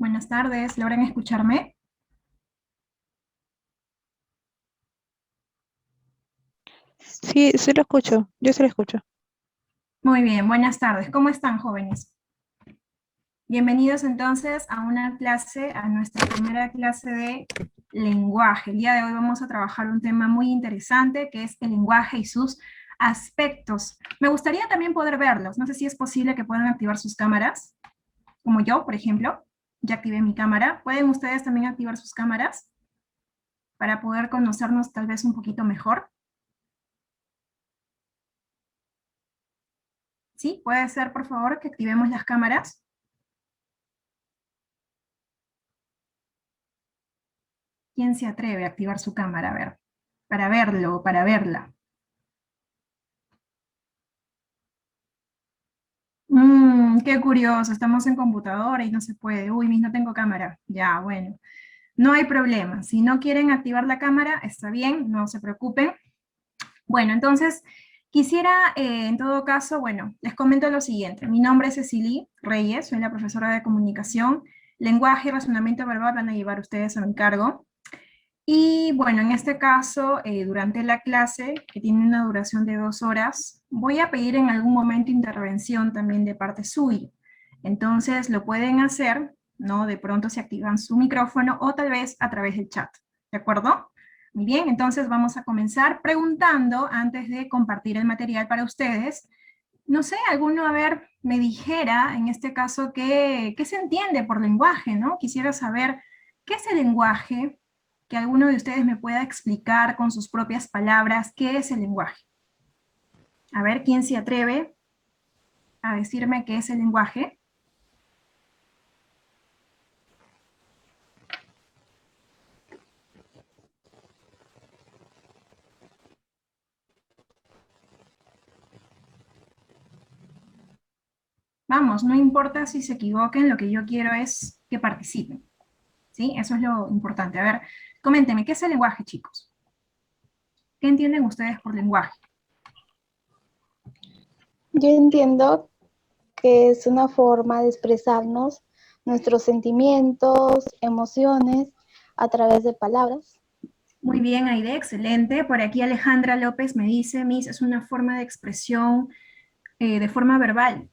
Buenas tardes, ¿logran escucharme? Sí, sí lo escucho, yo sí lo escucho. Muy bien, buenas tardes. ¿Cómo están, jóvenes? Bienvenidos entonces a una clase, a nuestra primera clase de lenguaje. El día de hoy vamos a trabajar un tema muy interesante que es el lenguaje y sus aspectos. Me gustaría también poder verlos. No sé si es posible que puedan activar sus cámaras, como yo, por ejemplo. Ya activé mi cámara. ¿Pueden ustedes también activar sus cámaras para poder conocernos tal vez un poquito mejor? ¿Sí? ¿Puede ser, por favor, que activemos las cámaras? ¿Quién se atreve a activar su cámara? A ver, para verlo, para verla. Qué curioso, estamos en computadora y no se puede. Uy, mis, no tengo cámara. Ya, bueno, no hay problema. Si no quieren activar la cámara, está bien, no se preocupen. Bueno, entonces, quisiera, en todo caso, bueno, les comento lo siguiente. Mi nombre es Cecily Reyes, soy la profesora de comunicación. Lenguaje y razonamiento verbal van a llevar ustedes a mi cargo. Y bueno, en este caso, durante la clase, que tiene una duración de 2 horas, voy a pedir en algún momento intervención también de parte suya. Entonces lo pueden hacer, ¿no? De pronto se activan su micrófono o tal vez a través del chat, ¿de acuerdo? Muy bien, entonces vamos a comenzar preguntando antes de compartir el material para ustedes. No sé, alguno, a ver, me dijera en este caso qué se entiende por lenguaje, ¿no? Quisiera saber qué es el lenguaje, que alguno de ustedes me pueda explicar con sus propias palabras qué es el lenguaje. A ver, ¿quién se atreve a decirme qué es el lenguaje? Vamos, no importa si se equivoquen, lo que yo quiero es que participen, ¿sí? Eso es lo importante. A ver, coméntenme, ¿qué es el lenguaje, chicos? ¿Qué entienden ustedes por lenguaje? Yo entiendo que es una forma de expresarnos nuestros sentimientos, emociones a través de palabras. Muy bien, Aide, excelente. Por aquí Alejandra López me dice, Miss, es una forma de expresión de forma verbal.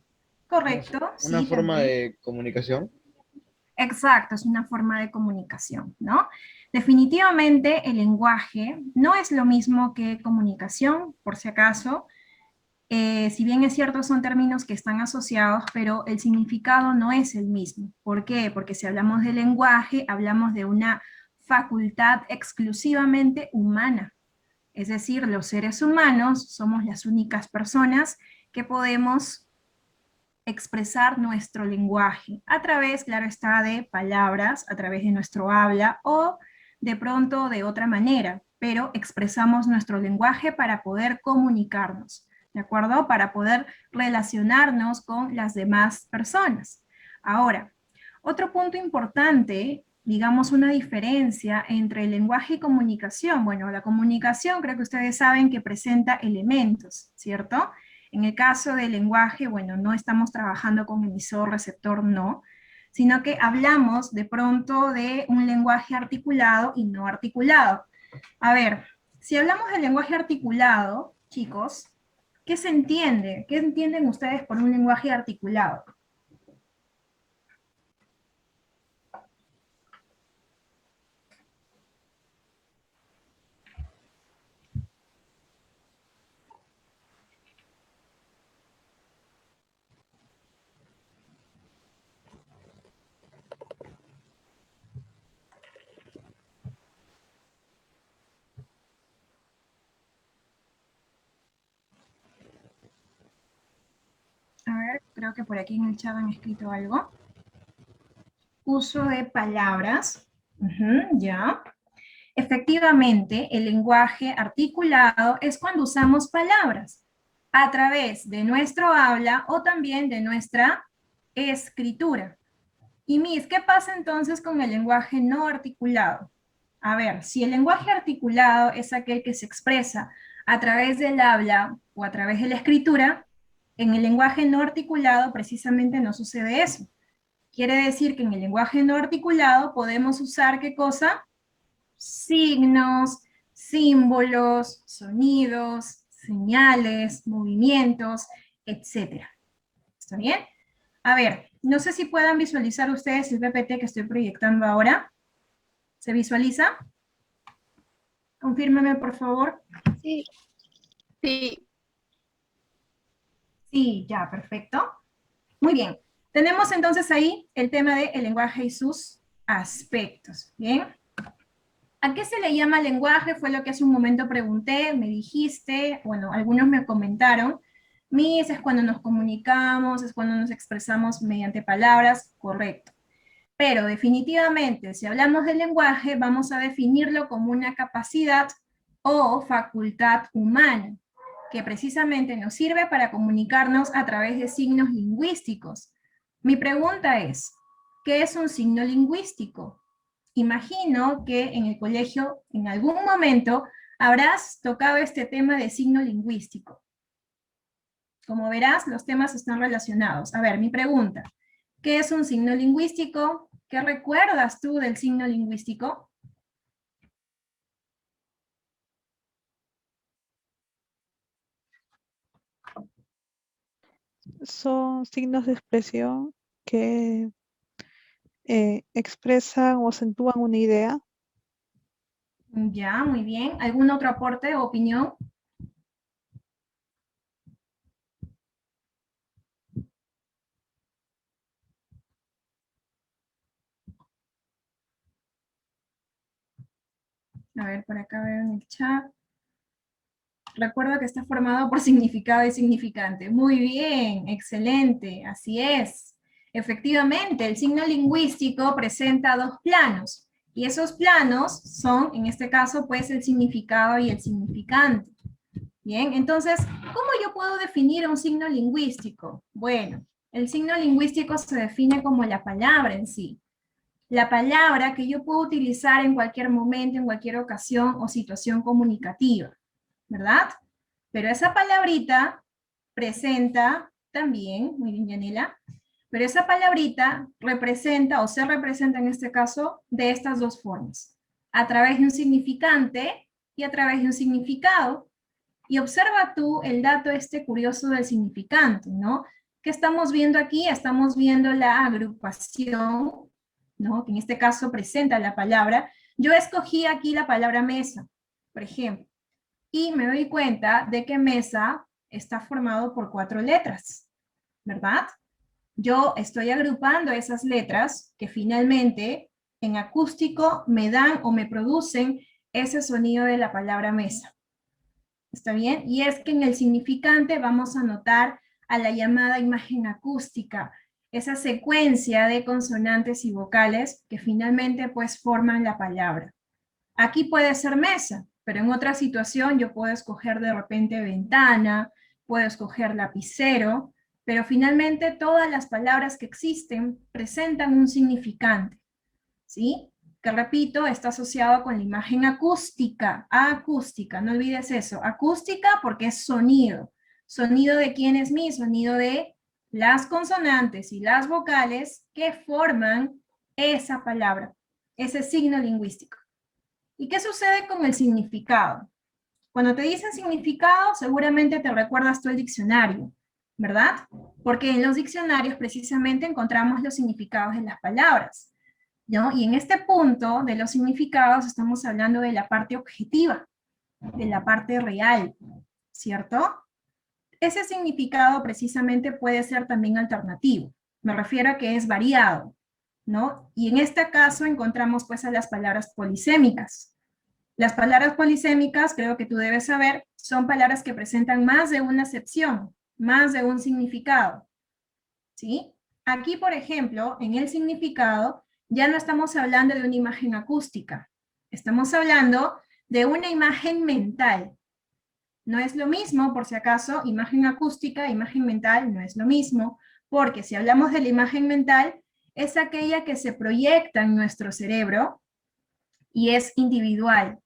Correcto, Una sí, forma también. de comunicación. Exacto, es una forma de comunicación, ¿no? Definitivamente el lenguaje no es lo mismo que comunicación, por si acaso. Si bien es cierto, son términos que están asociados, pero el significado no es el mismo. ¿Por qué? Porque si hablamos de lenguaje, hablamos de una facultad exclusivamente humana. Es decir, los seres humanos somos las únicas personas que podemos expresar nuestro lenguaje a través, claro está, de palabras, a través de nuestro habla o de pronto de otra manera, pero expresamos nuestro lenguaje para poder comunicarnos, ¿de acuerdo? Para poder relacionarnos con las demás personas. Ahora, otro punto importante, digamos una diferencia entre el lenguaje y comunicación. Bueno, la comunicación creo que ustedes saben que presenta elementos, ¿cierto? En el caso del lenguaje, bueno, no estamos trabajando con emisor, receptor, no, sino que hablamos de pronto de un lenguaje articulado y no articulado. A ver, si hablamos del lenguaje articulado, chicos, ¿qué se entiende? ¿Qué entienden ustedes por un lenguaje articulado? A ver, creo que por aquí en el chat han escrito algo. Uso de palabras. Ya. Efectivamente, el lenguaje articulado es cuando usamos palabras a través de nuestro habla o también de nuestra escritura. Y Miss, ¿qué pasa entonces con el lenguaje no articulado? A ver, si el lenguaje articulado es aquel que se expresa a través del habla o a través de la escritura, en el lenguaje no articulado precisamente no sucede eso. Quiere decir que en el lenguaje no articulado podemos usar, ¿qué cosa? Signos, símbolos, sonidos, señales, movimientos, etc. ¿Está bien? A ver, no sé si puedan visualizar ustedes el PPT que estoy proyectando ahora. ¿Se visualiza? Confírmeme, por favor. Sí. Sí. Sí, ya, perfecto. Muy bien. Tenemos entonces ahí el tema del lenguaje y sus aspectos. ¿Bien? ¿A qué se le llama lenguaje? Fue lo que hace un momento pregunté, me dijiste, bueno, algunos me comentaron. Mis es cuando nos comunicamos, es cuando nos expresamos mediante palabras, correcto. Pero definitivamente, si hablamos del lenguaje, vamos a definirlo como una capacidad o facultad humana, que precisamente nos sirve para comunicarnos a través de signos lingüísticos. Mi pregunta es, ¿qué es un signo lingüístico? Imagino que en el colegio, en algún momento, habrás tocado este tema de signo lingüístico. Como verás, los temas están relacionados. A ver, mi pregunta, ¿qué es un signo lingüístico? ¿Qué recuerdas tú del signo lingüístico? Son signos de expresión que expresan o acentúan una idea. Ya, muy bien. ¿Algún otro aporte o opinión? A ver, por acá veo en el chat. Recuerdo que está formado por significado y significante. Muy bien, excelente, así es. Efectivamente, el signo lingüístico presenta dos planos, y esos planos son, en este caso, pues el significado y el significante. Bien, entonces, ¿cómo yo puedo definir un signo lingüístico? Bueno, el signo lingüístico se define como la palabra en sí. La palabra que yo puedo utilizar en cualquier momento, en cualquier ocasión o situación comunicativa, ¿verdad? Pero esa palabrita presenta también, muy bien, Yanela, pero esa palabrita representa o se representa en este caso de estas dos formas, a través de un significante y a través de un significado. Y observa tú el dato este curioso del significante, ¿no? ¿Qué estamos viendo aquí? Estamos viendo la agrupación, ¿no? Que en este caso presenta la palabra. Yo escogí aquí la palabra mesa, por ejemplo, y me doy cuenta de que mesa está formado por 4 letras, ¿verdad? Yo estoy agrupando esas letras que finalmente en acústico me dan o me producen ese sonido de la palabra mesa. ¿Está bien? Y es que en el significante vamos a notar a la llamada imagen acústica, esa secuencia de consonantes y vocales que finalmente pues forman la palabra. Aquí puede ser mesa, pero en otra situación yo puedo escoger de repente ventana, puedo escoger lapicero, pero finalmente todas las palabras que existen presentan un significante, ¿sí? Que repito, está asociado con la imagen acústica, acústica, no olvides eso, acústica porque es sonido. ¿Sonido de quién es mi? Sonido de las consonantes y las vocales que forman esa palabra, ese signo lingüístico. ¿Y qué sucede con el significado? Cuando te dicen significado, seguramente te recuerdas tú el diccionario, ¿verdad? Porque en los diccionarios precisamente encontramos los significados de las palabras, ¿no? Y en este punto de los significados estamos hablando de la parte objetiva, de la parte real, ¿cierto? Ese significado precisamente puede ser también alternativo. Me refiero a que es variado, ¿no? Y en este caso encontramos pues a las palabras polisémicas. Las palabras polisémicas, creo que tú debes saber, son palabras que presentan más de una acepción, más de un significado, ¿sí? Aquí, por ejemplo, en el significado, ya no estamos hablando de una imagen acústica, estamos hablando de una imagen mental. No es lo mismo, por si acaso, imagen acústica, imagen mental, no es lo mismo, porque si hablamos de la imagen mental, es aquella que se proyecta en nuestro cerebro y es individual.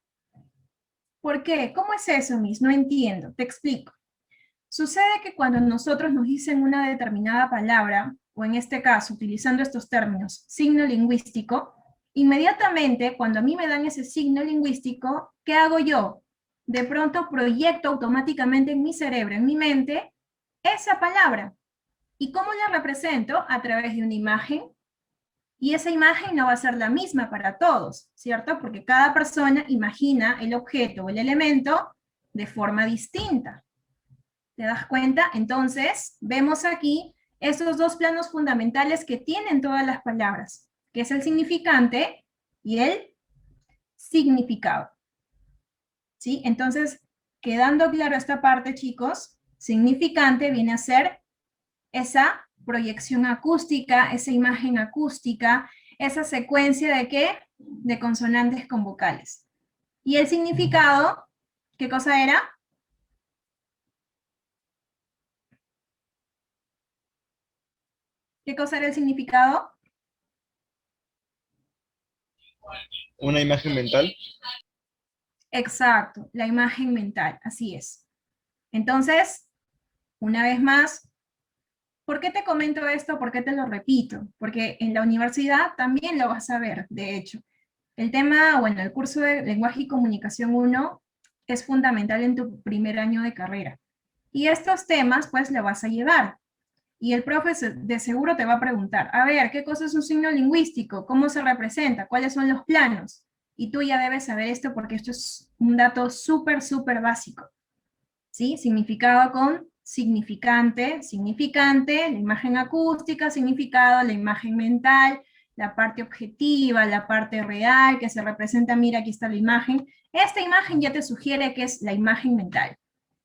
¿Por qué? ¿Cómo es eso, Miss? No entiendo, te explico. Sucede que cuando nosotros nos dicen una determinada palabra, o en este caso, utilizando estos términos, signo lingüístico, inmediatamente cuando a mí me dan ese signo lingüístico, ¿qué hago yo? De pronto proyecto automáticamente en mi cerebro, en mi mente, esa palabra. ¿Y cómo la represento? A través de una imagen. Y esa imagen no va a ser la misma para todos, ¿cierto? Porque cada persona imagina el objeto o el elemento de forma distinta. ¿Te das cuenta? Entonces, vemos aquí esos dos planos fundamentales que tienen todas las palabras, que es el significante y el significado. ¿Sí? Entonces, quedando claro esta parte, chicos, significante viene a ser esa proyección acústica, esa imagen acústica, esa secuencia de ¿qué? De consonantes con vocales. Y el significado, ¿qué cosa era? ¿Qué cosa era el significado? Una imagen mental. Exacto, la imagen mental, así es. Entonces, una vez más, ¿por qué te comento esto? ¿Por qué te lo repito? Porque en la universidad también lo vas a ver, de hecho. El tema, bueno, el curso de Lenguaje y Comunicación 1 es fundamental en tu primer año de carrera. Y estos temas, pues, lo vas a llevar. Y el profe de seguro te va a preguntar, a ver, ¿qué cosa es un signo lingüístico? ¿Cómo se representa? ¿Cuáles son los planos? Y tú ya debes saber esto porque esto es un dato súper, súper básico. ¿Sí? Significado con significante, significante, la imagen acústica, significado, la imagen mental, la parte objetiva, la parte real que se representa, mira, aquí está la imagen. Esta imagen ya te sugiere que es la imagen mental.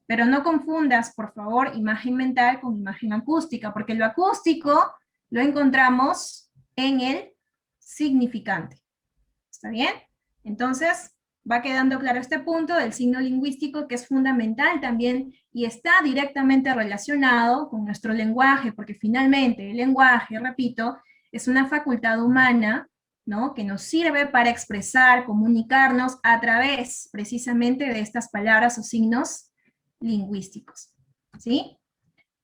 Pero no confundas, por favor, imagen mental con imagen acústica, porque lo acústico lo encontramos en el significante. ¿Está bien? Entonces, va quedando claro este punto del signo lingüístico que es fundamental también y está directamente relacionado con nuestro lenguaje, porque finalmente el lenguaje, repito, es una facultad humana, ¿no? Que nos sirve para expresar, comunicarnos a través precisamente de estas palabras o signos lingüísticos. ¿Sí?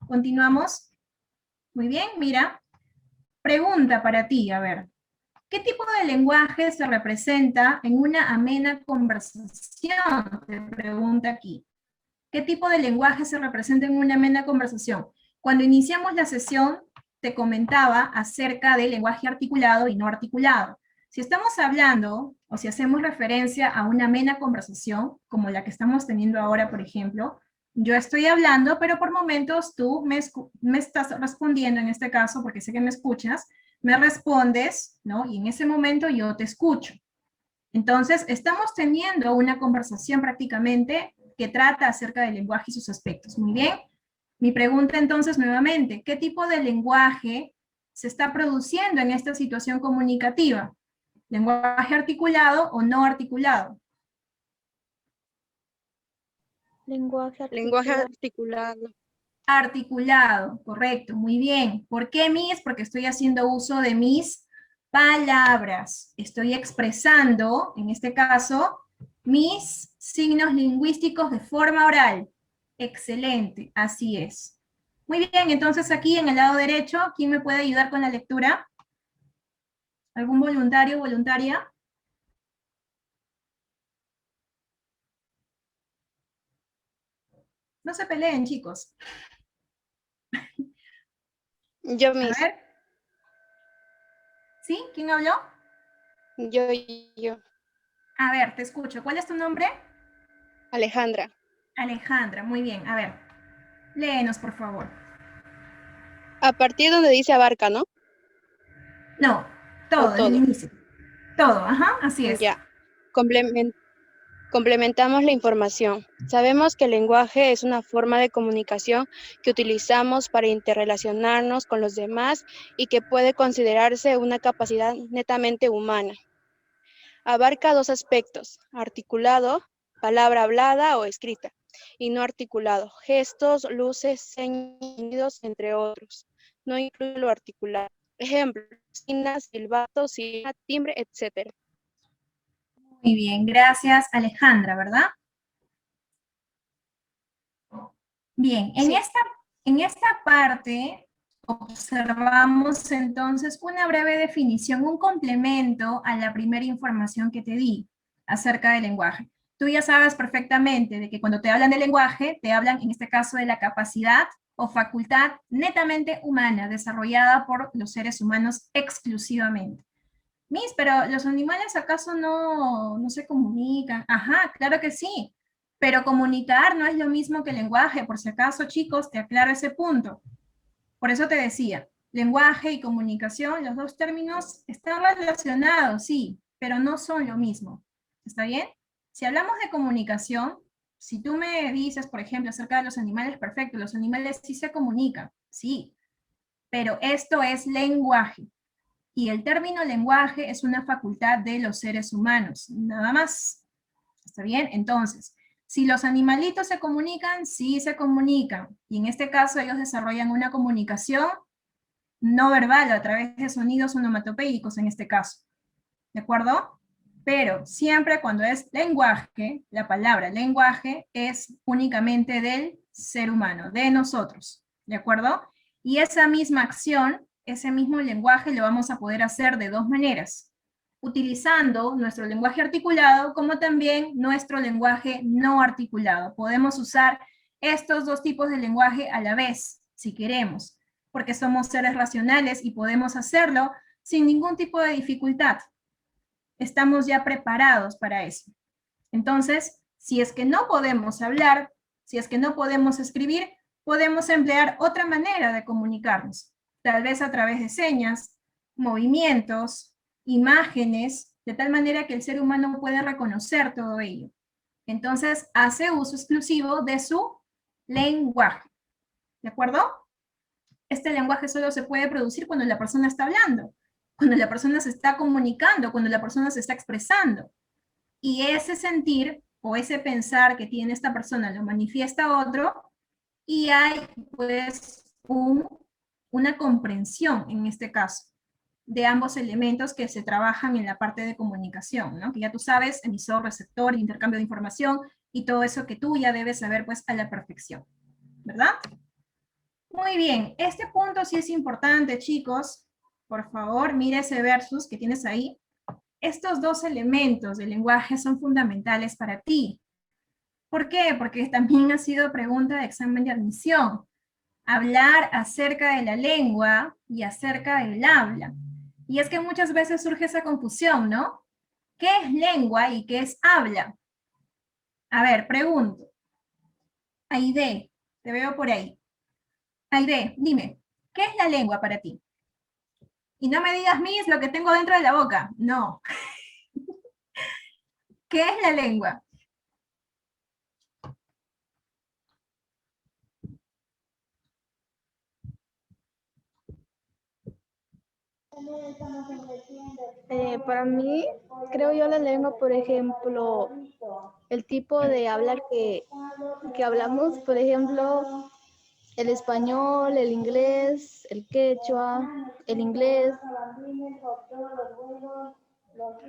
Continuamos. Muy bien, mira. Pregunta para ti, a ver. ¿Qué tipo de lenguaje se representa en una amena conversación? Te pregunta aquí. ¿Qué tipo de lenguaje se representa en una amena conversación? Cuando iniciamos la sesión, te comentaba acerca del lenguaje articulado y no articulado. Si estamos hablando, o si hacemos referencia a una amena conversación, como la que estamos teniendo ahora, por ejemplo, yo estoy hablando, pero por momentos tú me estás respondiendo, en este caso, porque sé que me escuchas, me respondes, ¿no? Y en ese momento yo te escucho. Entonces, estamos teniendo una conversación prácticamente que trata acerca del lenguaje y sus aspectos. Muy bien. Mi pregunta entonces nuevamente, ¿qué tipo de lenguaje se está produciendo en esta situación comunicativa? ¿Lenguaje articulado o no articulado? Lenguaje articulado. Articulado, correcto, muy bien. ¿Por qué mis? Porque estoy haciendo uso de mis palabras. Estoy expresando, en este caso, mis signos lingüísticos de forma oral. Excelente, así es. Muy bien, entonces aquí en el lado derecho, ¿quién me puede ayudar con la lectura? ¿Algún voluntario o voluntaria? No se peleen, chicos. Yo A mismo. ver. ¿Sí? ¿Quién habló? Yo. A ver, te escucho. ¿Cuál es tu nombre? Alejandra. Alejandra, muy bien. A ver, léenos, por favor. A partir donde dice abarca, ¿no? No, O todo, desde el todo. inicio. Todo, ajá, así es. Ya. Complementamos la información. Sabemos que el lenguaje es una forma de comunicación que utilizamos para interrelacionarnos con los demás y que puede considerarse una capacidad netamente humana. Abarca dos aspectos: articulado, palabra hablada o escrita, y no articulado, gestos, luces, señas, entre otros. No incluye lo articulado. Ejemplo, signas, silbato, sirena, timbre, etc. Muy bien, gracias Alejandra, ¿verdad? Bien, Sí. en esta parte, observamos entonces una breve definición, un complemento a la primera información que te di acerca del lenguaje. Tú ya sabes perfectamente de que cuando te hablan de lenguaje, te hablan en este caso de la capacidad o facultad netamente humana, desarrollada por los seres humanos exclusivamente. Miss, pero ¿los animales acaso no se comunican? Ajá, claro que sí, pero comunicar no es lo mismo que lenguaje, por si acaso, chicos, te aclaro ese punto. Por eso te decía, lenguaje y comunicación, los dos términos están relacionados, sí, pero no son lo mismo. ¿Está bien? Si hablamos de comunicación, si tú me dices, por ejemplo, acerca de los animales, perfecto, los animales sí se comunican, sí, pero esto es lenguaje. Y el término lenguaje es una facultad de los seres humanos, nada más. ¿Está bien? Entonces, si los animalitos se comunican, sí se comunican. Y en este caso ellos desarrollan una comunicación no verbal a través de sonidos onomatopéicos en este caso. ¿De acuerdo? Pero siempre cuando es lenguaje, la palabra lenguaje es únicamente del ser humano, de nosotros. ¿De acuerdo? Y esa misma acción, ese mismo lenguaje lo vamos a poder hacer de dos maneras. Utilizando nuestro lenguaje articulado como también nuestro lenguaje no articulado. Podemos usar estos dos tipos de lenguaje a la vez, si queremos, porque somos seres racionales y podemos hacerlo sin ningún tipo de dificultad. Estamos ya preparados para eso. Entonces, si es que no podemos hablar, si es que no podemos escribir, podemos emplear otra manera de comunicarnos, tal vez a través de señas, movimientos, imágenes, de tal manera que el ser humano puede reconocer todo ello. Entonces, hace uso exclusivo de su lenguaje. ¿De acuerdo? Este lenguaje solo se puede producir cuando la persona está hablando, cuando la persona se está comunicando, cuando la persona se está expresando. Y ese sentir o ese pensar que tiene esta persona lo manifiesta otro, y hay pues una comprensión en este caso de ambos elementos que se trabajan en la parte de comunicación, ¿no? Que ya tú sabes, emisor, receptor, intercambio de información y todo eso que tú ya debes saber pues a la perfección, ¿verdad? Muy bien, este punto sí es importante, chicos. Por favor, mire ese versus que tienes ahí. Estos dos elementos del lenguaje son fundamentales para ti. ¿Por qué? Porque también ha sido pregunta de examen de admisión. Hablar acerca de la lengua y acerca del habla. Y es que muchas veces surge esa confusión, ¿no? ¿Qué es lengua y qué es habla? A ver, pregunto. Aide, te veo por ahí. Aide, dime, ¿qué es la lengua para ti? Y no me digas, Miss, lo que tengo dentro de la boca. No. ¿Qué es la lengua? Para mí, creo yo la lengua, por ejemplo, el tipo de habla que hablamos, por ejemplo, el español, el inglés, el quechua, el inglés.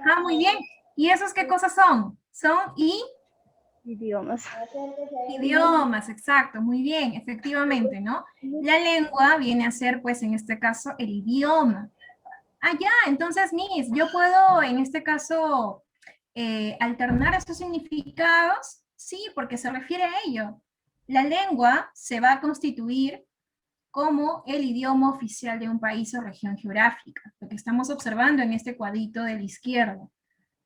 Ah, muy bien. ¿Y esos qué cosas son? Son Idiomas. idiomas, exacto, muy bien, efectivamente, ¿no? La lengua viene a ser, pues, en este caso, el idioma. Ah, ya, entonces, Miss, yo puedo, en este caso, alternar estos significados, sí, porque se refiere a ello. La lengua se va a constituir como el idioma oficial de un país o región geográfica, lo que estamos observando en este cuadrito de la izquierda.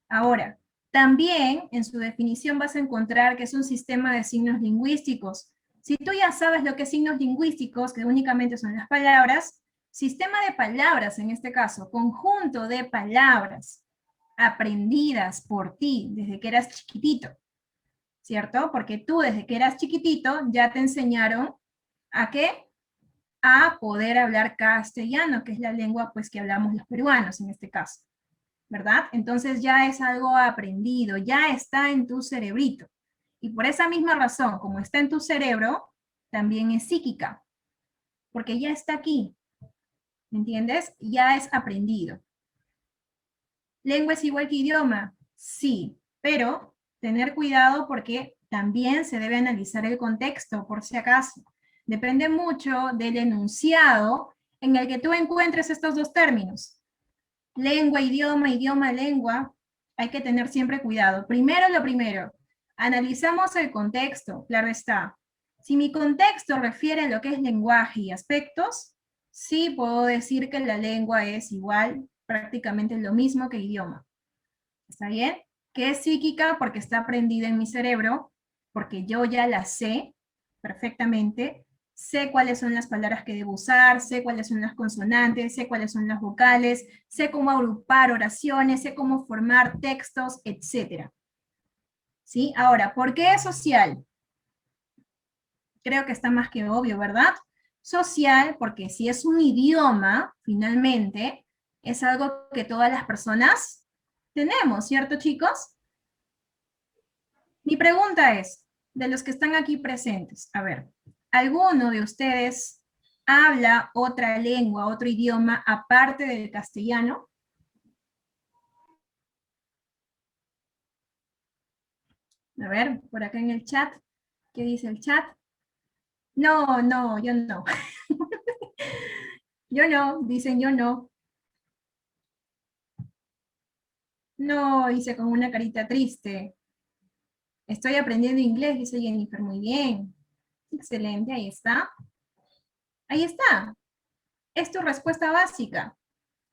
Ahora, también en su definición vas a encontrar que es un sistema de signos lingüísticos. Si tú ya sabes lo que es signos lingüísticos, que únicamente son las palabras, sistema de palabras en este caso, conjunto de palabras aprendidas por ti desde que eras chiquitito, ¿cierto? Porque tú desde que eras chiquitito ya te enseñaron a qué, a poder hablar castellano, que es la lengua pues que hablamos los peruanos en este caso, ¿verdad? Entonces ya es algo aprendido, ya está en tu cerebrito. Y por esa misma razón, como está en tu cerebro, también es psíquica, porque ya está aquí, ¿me entiendes? Ya es aprendido. ¿Lengua es igual que idioma? Sí, pero tener cuidado porque también se debe analizar el contexto, por si acaso. Depende mucho del enunciado en el que tú encuentres estos dos términos, lengua, idioma, idioma, lengua, hay que tener siempre cuidado. Primero lo primero, analizamos el contexto, claro está. Si mi contexto refiere a lo que es lenguaje y aspectos, sí puedo decir que la lengua es igual, prácticamente lo mismo que idioma. ¿Está bien? Que es psíquica porque está aprendida en mi cerebro, porque yo ya la sé perfectamente, sé cuáles son las palabras que debo usar, sé cuáles son las consonantes, sé cuáles son las vocales, sé cómo agrupar oraciones, sé cómo formar textos, etc. ¿Sí? Ahora, ¿por qué es social? Creo que está más que obvio, ¿verdad? Social, porque si es un idioma, finalmente, es algo que todas las personas tenemos, ¿cierto, chicos? Mi pregunta es, de los que están aquí presentes, a ver, ¿alguno de ustedes habla otra lengua, otro idioma aparte del castellano? A ver, por acá en el chat, ¿qué dice el chat? No, no, yo no. Yo no, dicen yo no. No, dice con una carita triste. Estoy aprendiendo inglés, dice Jennifer, muy bien. Excelente, ahí está. Ahí está. Es tu respuesta básica.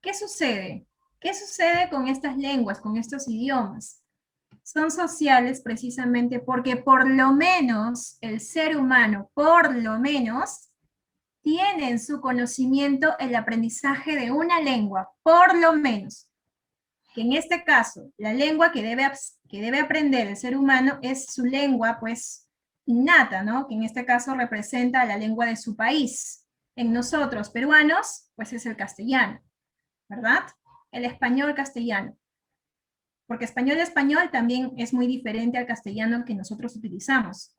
¿Qué sucede? ¿Qué sucede con estas lenguas, con estos idiomas? Son sociales precisamente porque por lo menos el ser humano, por lo menos, tiene en su conocimiento el aprendizaje de una lengua, por lo menos. Que en este caso, la lengua que debe aprender el ser humano es su lengua, pues, innata, ¿no? Que en este caso representa la lengua de su país. En nosotros, peruanos, pues es el castellano, ¿verdad? El español castellano. Porque español también es muy diferente al castellano que nosotros utilizamos.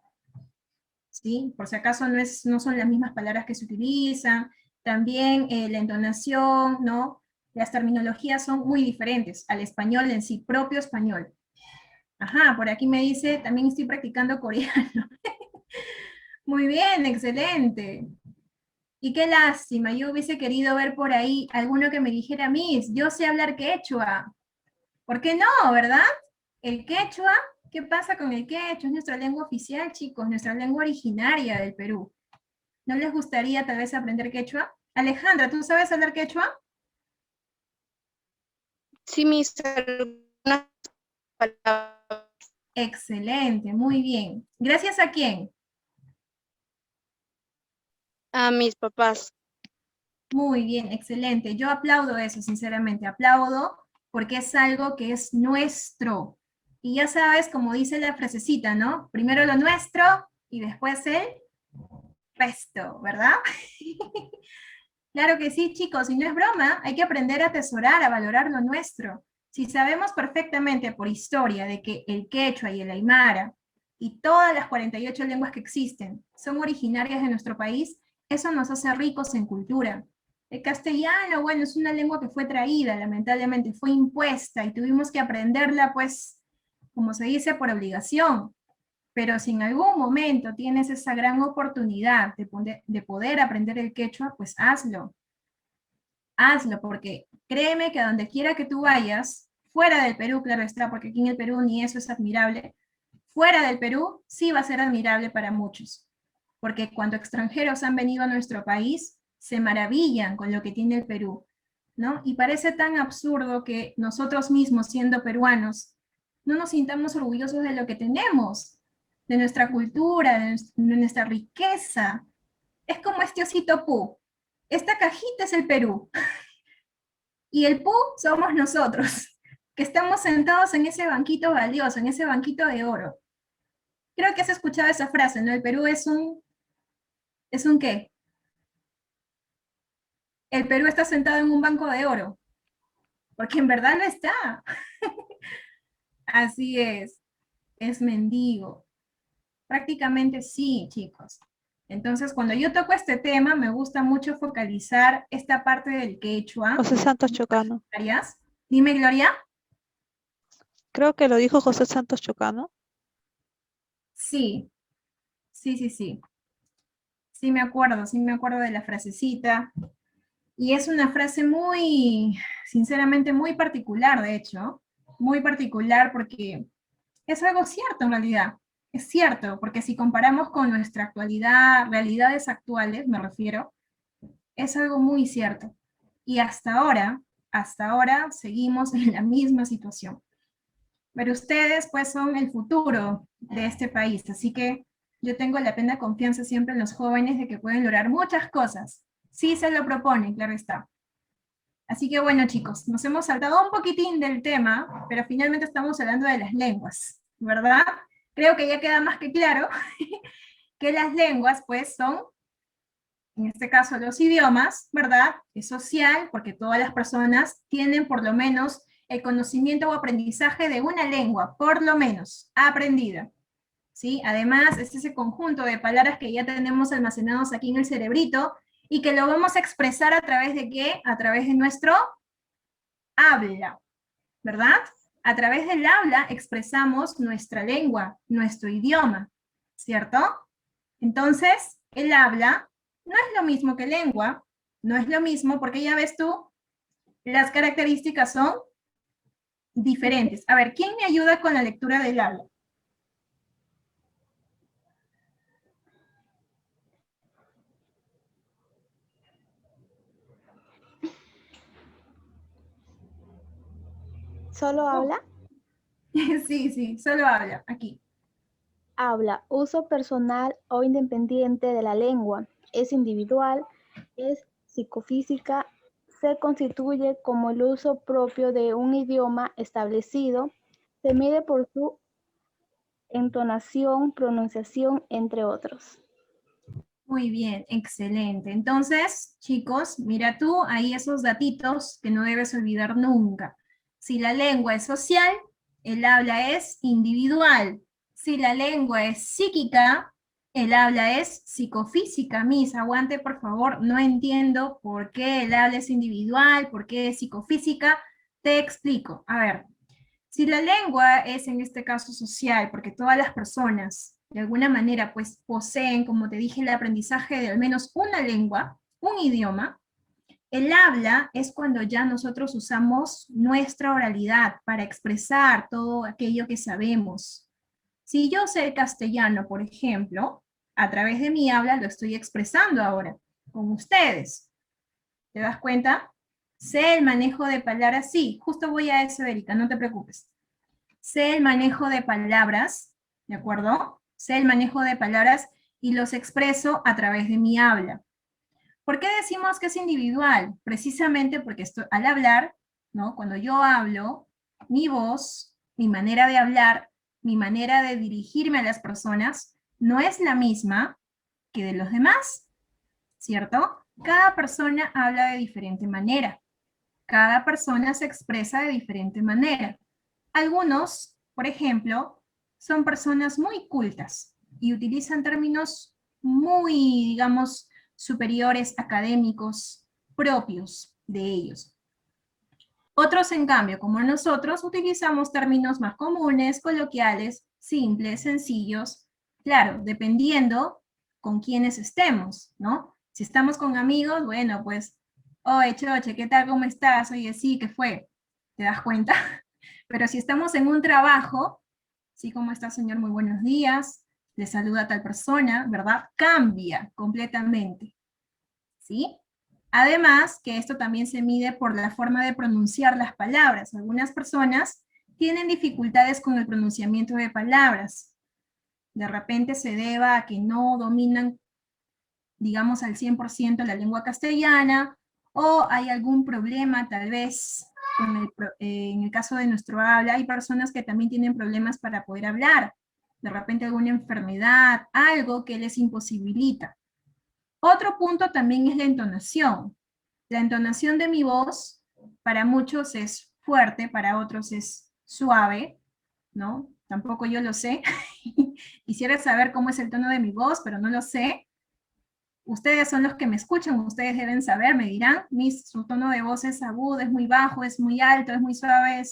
¿Sí? Por si acaso no son las mismas palabras que se utilizan. También la entonación, ¿no? Las terminologías son muy diferentes al español en sí, propio español. Ajá, por aquí me dice, también estoy practicando coreano. Muy bien, excelente. Y qué lástima, yo hubiese querido ver por ahí alguno que me dijera, Miss, yo sé hablar quechua. ¿Por qué no, verdad? El quechua, ¿qué pasa con el quechua? Es nuestra lengua oficial, chicos, nuestra lengua originaria del Perú. ¿No les gustaría tal vez aprender quechua? Alejandra, ¿tú sabes hablar quechua? Sí, mis algunas palabras. Excelente, muy bien. ¿Gracias a quién? A mis papás. Muy bien, excelente. Yo aplaudo eso, sinceramente, aplaudo porque es algo que es nuestro. Y ya sabes, como dice la frasecita, ¿no? Primero lo nuestro y después el resto, ¿verdad? Claro que sí, chicos, y no es broma, hay que aprender a atesorar, a valorar lo nuestro. Si sabemos perfectamente por historia de que el quechua y el aymara y todas las 48 lenguas que existen son originarias de nuestro país, eso nos hace ricos en cultura. El castellano, bueno, es una lengua que fue traída, lamentablemente, fue impuesta y tuvimos que aprenderla, pues, como se dice, por obligación. Pero si en algún momento tienes esa gran oportunidad de poder aprender el quechua, pues hazlo. Hazlo, porque créeme que a donde quiera que tú vayas, fuera del Perú, claro está, porque aquí en el Perú ni eso es admirable, fuera del Perú sí va a ser admirable para muchos. Porque cuando extranjeros han venido a nuestro país, se maravillan con lo que tiene el Perú, ¿no? Y parece tan absurdo que nosotros mismos, siendo peruanos, no nos sintamos orgullosos de lo que tenemos, de nuestra cultura, de nuestra riqueza. Es como este osito Pú. Esta cajita es el Perú. Y el Pú somos nosotros, que estamos sentados en ese banquito valioso, en ese banquito de oro. Creo que has escuchado esa frase, ¿no? El Perú ¿es un qué? El Perú está sentado en un banco de oro, porque en verdad no está. Así es mendigo. Prácticamente sí, chicos. Entonces, cuando yo toco este tema, me gusta mucho focalizar esta parte del quechua. José Santos Chocano. Dime, Gloria. Creo que lo dijo José Santos Chocano. Sí, sí. Sí me acuerdo de la frasecita. Y es una frase muy, sinceramente, muy particular, de hecho, muy particular porque es algo cierto en realidad. Es cierto, porque si comparamos con nuestra actualidad, realidades actuales, me refiero, es algo muy cierto. Y hasta ahora seguimos en la misma situación. Pero ustedes pues son el futuro de este país, así que yo tengo la plena confianza siempre en los jóvenes de que pueden lograr muchas cosas. Sí se lo proponen, claro está. Así que bueno, chicos, nos hemos saltado un poquitín del tema, pero finalmente estamos hablando de las lenguas, ¿verdad? Creo que ya queda más que claro que las lenguas, pues, son, en este caso, los idiomas, ¿verdad? Es social, porque todas las personas tienen por lo menos el conocimiento o aprendizaje de una lengua, por lo menos, aprendida. ¿Sí? Además, es ese conjunto de palabras que ya tenemos almacenados aquí en el cerebrito, y que lo vamos a expresar a través de ¿qué? A través de nuestro habla, ¿verdad? A través del habla expresamos nuestra lengua, nuestro idioma, ¿cierto? Entonces, el habla no es lo mismo que lengua, no es lo mismo porque ya ves tú, las características son diferentes. A ver, ¿quién me ayuda con la lectura del habla? ¿Solo habla? Sí, sí, solo habla, aquí. Habla, uso personal o independiente de la lengua. Es individual, es psicofísica, se constituye como el uso propio de un idioma establecido, se mide por su entonación, pronunciación, entre otros. Muy bien, excelente. Entonces, chicos, mira tú ahí esos datitos que no debes olvidar nunca. Si la lengua es social, el habla es individual. Si la lengua es psíquica, el habla es psicofísica. Mis, aguante, por favor, no entiendo por qué el habla es individual, por qué es psicofísica. Te explico. A ver, si la lengua es en este caso social, porque todas las personas de alguna manera pues poseen, como te dije, el aprendizaje de al menos una lengua, un idioma, el habla es cuando ya nosotros usamos nuestra oralidad para expresar todo aquello que sabemos. Si yo sé el castellano, por ejemplo, a través de mi habla lo estoy expresando ahora con ustedes. ¿Te das cuenta? Sé el manejo de palabras, sí, justo voy a eso, Erika, no te preocupes. Sé el manejo de palabras, ¿de acuerdo? Sé el manejo de palabras y los expreso a través de mi habla. ¿Por qué decimos que es individual? Precisamente porque esto, al hablar, ¿no? Cuando yo hablo, mi voz, mi manera de hablar, mi manera de dirigirme a las personas, no es la misma que de los demás, ¿cierto? Cada persona habla de diferente manera. Cada persona se expresa de diferente manera. Algunos, por ejemplo, son personas muy cultas y utilizan términos muy, digamos, superiores, académicos, propios de ellos. Otros, en cambio, como nosotros, utilizamos términos más comunes, coloquiales, simples, sencillos, claro, dependiendo con quiénes estemos, ¿no? Si estamos con amigos, bueno, pues, oye, Choche, ¿qué tal? ¿Cómo estás? Oye, sí, ¿qué fue? ¿Te das cuenta? Pero si estamos en un trabajo, sí, ¿cómo está, señor? Muy buenos días, le saluda a tal persona, ¿verdad? Cambia completamente, ¿sí? Además, que esto también se mide por la forma de pronunciar las palabras. Algunas personas tienen dificultades con el pronunciamiento de palabras. De repente se deba a que no dominan, digamos, al 100% la lengua castellana, o hay algún problema tal vez en el caso de nuestro habla. Hay personas que también tienen problemas para poder hablar, de repente alguna enfermedad, algo que les imposibilita. Otro punto también es la entonación. La entonación de mi voz para muchos es fuerte, para otros es suave, ¿no? Tampoco yo lo sé. Quisiera saber cómo es el tono de mi voz, pero no lo sé. Ustedes son los que me escuchan, ustedes deben saber, me dirán, su tono de voz es agudo, es muy bajo, es muy alto, es muy suave,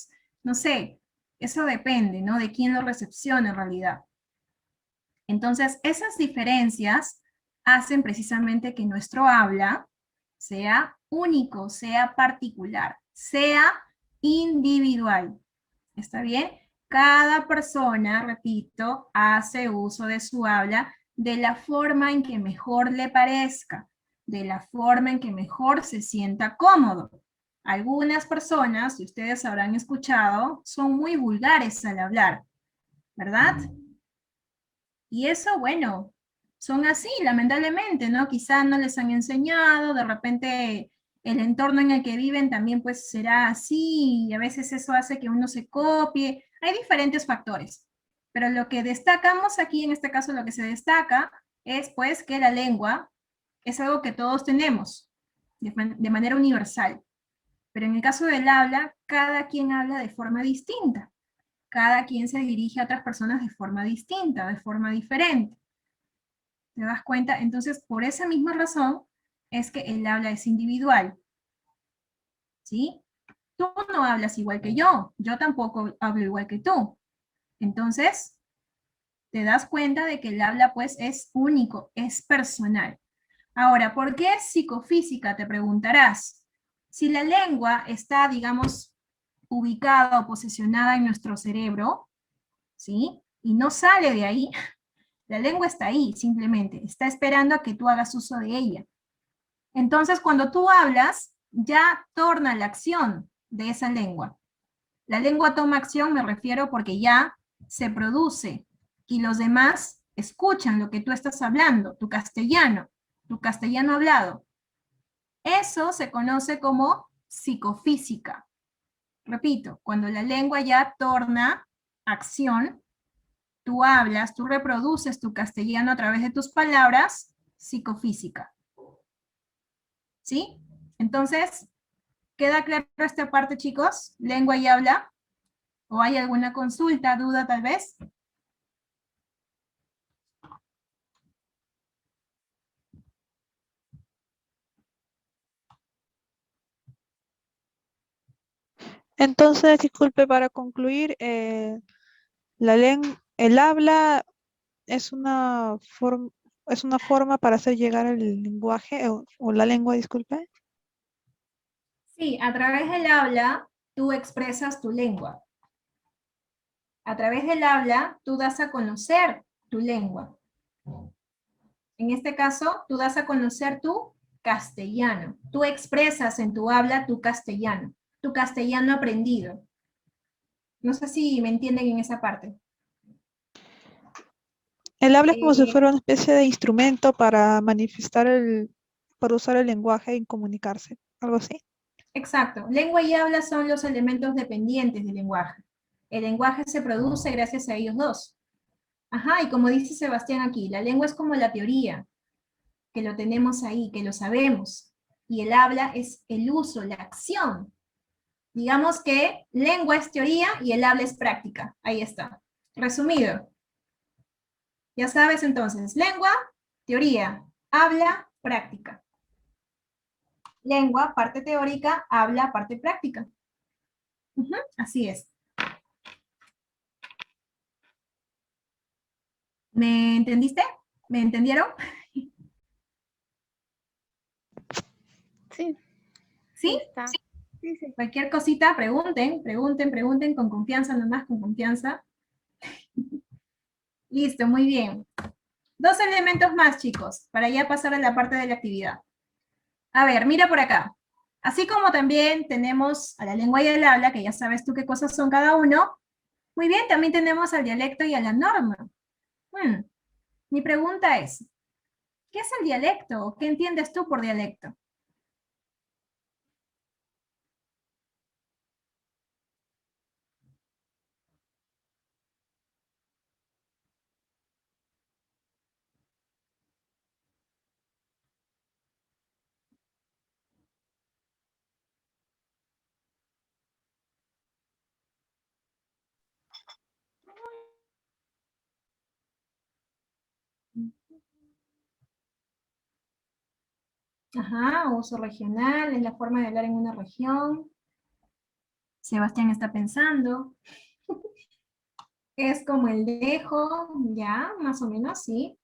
no sé, eso depende, ¿no? De quién lo recepciona en realidad. Entonces, esas diferencias hacen precisamente que nuestro habla sea único, sea particular, sea individual. ¿Está bien? Cada persona, repito, hace uso de su habla de la forma en que mejor le parezca, de la forma en que mejor se sienta cómodo. Algunas personas, si ustedes habrán escuchado, son muy vulgares al hablar, ¿verdad? Y eso, bueno, son así, lamentablemente, ¿no? Quizás no les han enseñado, de repente el entorno en el que viven también pues será así, y a veces eso hace que uno se copie. Hay diferentes factores, pero lo que destacamos aquí, en este caso lo que se destaca, es pues que la lengua es algo que todos tenemos, de manera universal. Pero en el caso del habla, cada quien habla de forma distinta. Cada quien se dirige a otras personas de forma distinta, de forma diferente. ¿Te das cuenta? Entonces, por esa misma razón, es que el habla es individual. ¿Sí? Tú no hablas igual que yo tampoco hablo igual que tú. Entonces, te das cuenta de que el habla, pues, es único, es personal. Ahora, ¿por qué es psicofísica? Te preguntarás. Si la lengua está, digamos, ubicada o posicionada en nuestro cerebro, ¿sí? Y no sale de ahí, la lengua está ahí, simplemente, está esperando a que tú hagas uso de ella. Entonces, cuando tú hablas, ya torna la acción de esa lengua. La lengua toma acción, me refiero porque ya se produce y los demás escuchan lo que tú estás hablando, tu castellano hablado. Eso se conoce como psicofísica. Repito, cuando la lengua ya torna acción, tú hablas, tú reproduces tu castellano a través de tus palabras, psicofísica. ¿Sí? Entonces, ¿queda claro esta parte, chicos? ¿Lengua y habla? ¿O hay alguna consulta, duda tal vez? Entonces, disculpe, para concluir, el habla es es una forma para hacer llegar el lenguaje o la lengua, disculpe. Sí, a través del habla, tú expresas tu lengua. A través del habla, tú das a conocer tu lengua. En este caso, tú das a conocer tu castellano. Tú expresas en tu habla tu castellano aprendido. No sé si me entienden en esa parte. El habla es como si Eh, fuera una especie de instrumento para para usar el lenguaje y comunicarse, algo así. exacto. Lengua y habla son los elementos dependientes del lenguaje. El lenguaje se produce gracias a ellos dos. Ajá, y como dice Sebastián aquí, la lengua es como la teoría, que lo tenemos ahí, que lo sabemos. Y el habla es el uso, la acción. Digamos que lengua es teoría y el habla es práctica. Ahí está. Resumido. Ya sabes entonces, lengua, teoría, habla, práctica. Lengua, parte teórica, habla, parte práctica. Así es. ¿Me entendiste? ¿Me entendieron? Sí, sí ¿Sí? está. Sí, sí. Cualquier cosita, pregunten con confianza nomás, con confianza. Listo, muy bien. Dos elementos más, chicos, para ya pasar a la parte de la actividad. A ver, mira por acá. Así como también tenemos a la lengua y el habla, que ya sabes tú qué cosas son cada uno, muy bien, también tenemos al dialecto y a la norma. Mi pregunta es, ¿qué es el dialecto? ¿Qué entiendes tú por dialecto? Ajá, uso regional, es la forma de hablar en una región. Sebastián está pensando. Es como el dejo, ya, más o menos, sí.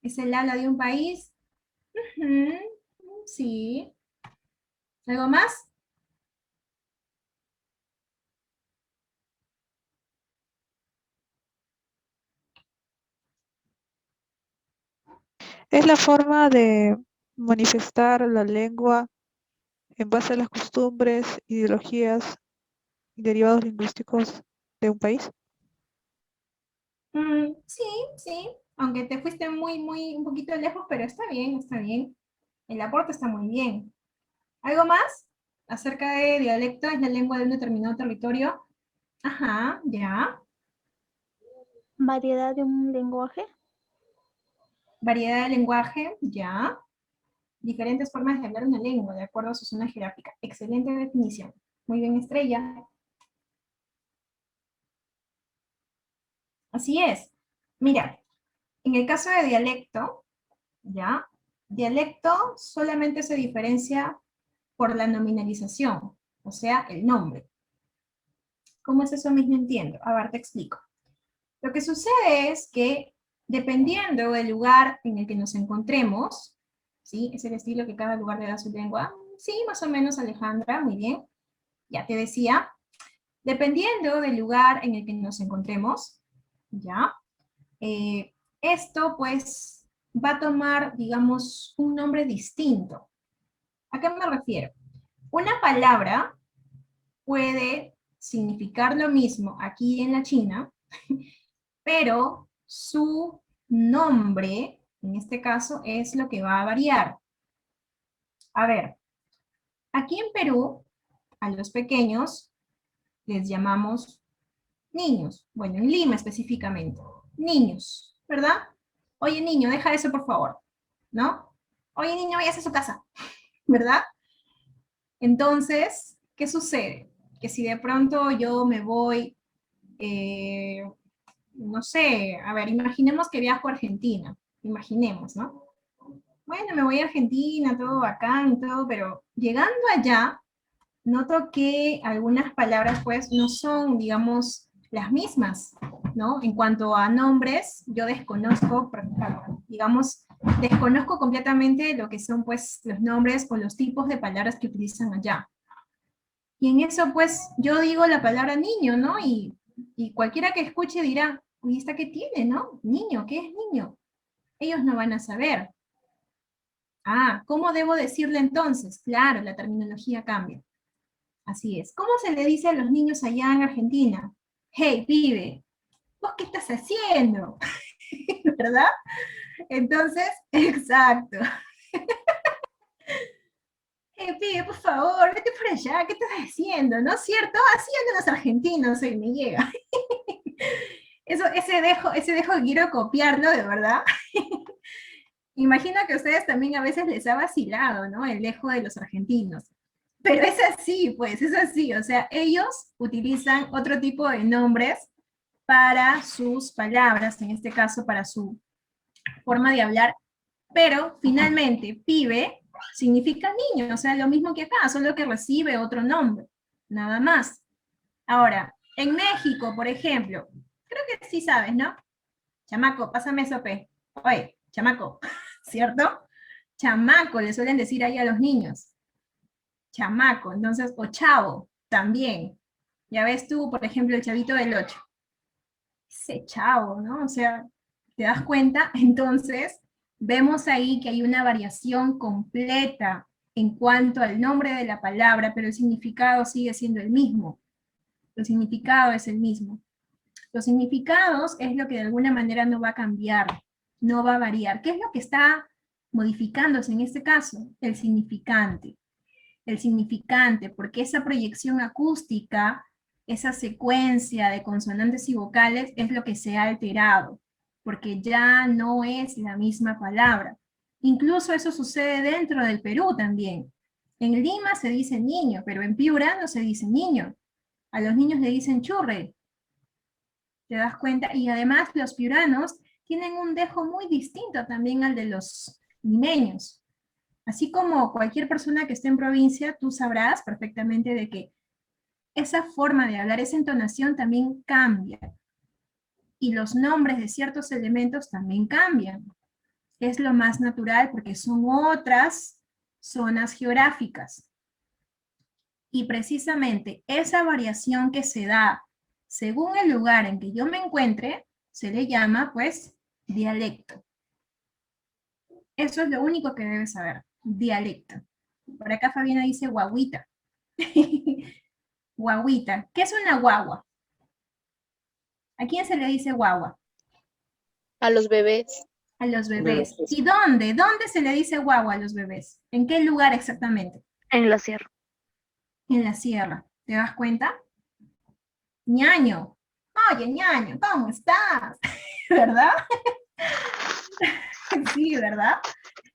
¿Es el habla de un país? Ujú, sí. ¿Algo más? Es la forma de manifestar la lengua en base a las costumbres, ideologías y derivados lingüísticos de un país. Sí, sí. Aunque te fuiste un poquito lejos, pero está bien, está bien. El aporte está muy bien. ¿Algo más? Acerca de dialecto, es la lengua de un determinado territorio. Ajá, ya. Variedad de un lenguaje. Variedad de lenguaje, ya. Diferentes formas de hablar una lengua, de acuerdo a su zona geográfica. Excelente definición. Muy bien, Estrella. Así es. Mira, en el caso de dialecto, ¿ya? Dialecto solamente se diferencia por la nominalización, o sea, el nombre. ¿Cómo es eso mismo? Entiendo. A ver, te explico. Lo que sucede es que dependiendo del lugar en el que nos encontremos, ¿sí? Es el estilo que cada lugar le da a su lengua. Sí, más o menos, Alejandra, muy bien. Ya te decía, dependiendo del lugar en el que nos encontremos, ¿ya? Eh, esto pues va a tomar, digamos, un nombre distinto. ¿A qué me refiero? Una palabra puede significar lo mismo aquí en la China, pero su nombre, en este caso, es lo que va a variar. A ver, aquí en Perú, a los pequeños les llamamos niños. Bueno, en Lima específicamente. Niños, ¿verdad? Oye, niño, deja eso, por favor. ¿No? Oye, niño, vayas a su casa, ¿verdad? Entonces, ¿qué sucede? Que si de pronto yo me voy, no sé, a ver, imaginemos que viajo a Argentina. Imaginemos, ¿no? Bueno, me voy a Argentina, todo bacán, todo, pero llegando allá, noto que algunas palabras pues no son, digamos, las mismas, ¿no? En cuanto a nombres, yo desconozco, digamos, desconozco completamente lo que son pues los nombres o los tipos de palabras que utilizan allá. Y en eso pues yo digo la palabra niño, ¿no? Y cualquiera que escuche dirá, uy, ¿esta qué tiene, no? Niño, ¿qué es niño? Ellos no van a saber. Ah, ¿cómo debo decirle entonces? Claro, la terminología cambia. Así es. ¿Cómo se le dice a los niños allá en Argentina? Hey, pibe, ¿vos qué estás haciendo? ¿Verdad? Entonces, exacto. Hey, pibe, por favor, vete por allá, ¿qué estás haciendo? ¿No es cierto? Así hablan los argentinos, y me llega. Eso, ese dejo que quiero copiarlo, de verdad. Imagino que a ustedes también a veces les ha vacilado, ¿no? El dejo de los argentinos. Pero es así, pues, es así. O sea, ellos utilizan otro tipo de nombres para sus palabras, en este caso para su forma de hablar, pero finalmente pibe significa niño, o sea, lo mismo que acá, solo que recibe otro nombre, nada más. Ahora, en México, por ejemplo, creo que sí sabes, ¿no? Chamaco, pásame sope. Oye, chamaco, ¿cierto? Chamaco, le suelen decir ahí a los niños. Chamaco, entonces, o chavo, también. Ya ves tú, por ejemplo, el chavito del 8. Ese chavo, ¿no? O sea, ¿te das cuenta? Entonces, vemos ahí que hay una variación completa en cuanto al nombre de la palabra, pero el significado sigue siendo el mismo. El significado es el mismo. Los significados es lo que de alguna manera no va a cambiar, no va a variar. ¿Qué es lo que está modificándose en este caso? El significante. El significante, porque esa proyección acústica, esa secuencia de consonantes y vocales es lo que se ha alterado, porque ya no es la misma palabra. Incluso eso sucede dentro del Perú también. En Lima se dice niño, pero en Piura no se dice niño. A los niños le dicen churre, ¿te das cuenta? Y además los piuranos tienen un dejo muy distinto también al de los limeños. Así como cualquier persona que esté en provincia, tú sabrás perfectamente de que esa forma de hablar, esa entonación también cambia. Y los nombres de ciertos elementos también cambian. Es lo más natural porque son otras zonas geográficas. Y precisamente esa variación que se da según el lugar en que yo me encuentre, se le llama, pues, dialecto. Eso es lo único que debes saber, dialecto. Por acá Fabiana dice guaguita. Guaguita. ¿Qué es una guagua? ¿A quién se le dice guagua? A los bebés. A los bebés. ¿Y dónde? ¿Dónde se le dice guagua a los bebés? ¿En qué lugar exactamente? En la sierra. En la sierra. ¿Te das cuenta? Ñaño. Oye, ñaño, ¿cómo estás? ¿Verdad? Sí, ¿verdad?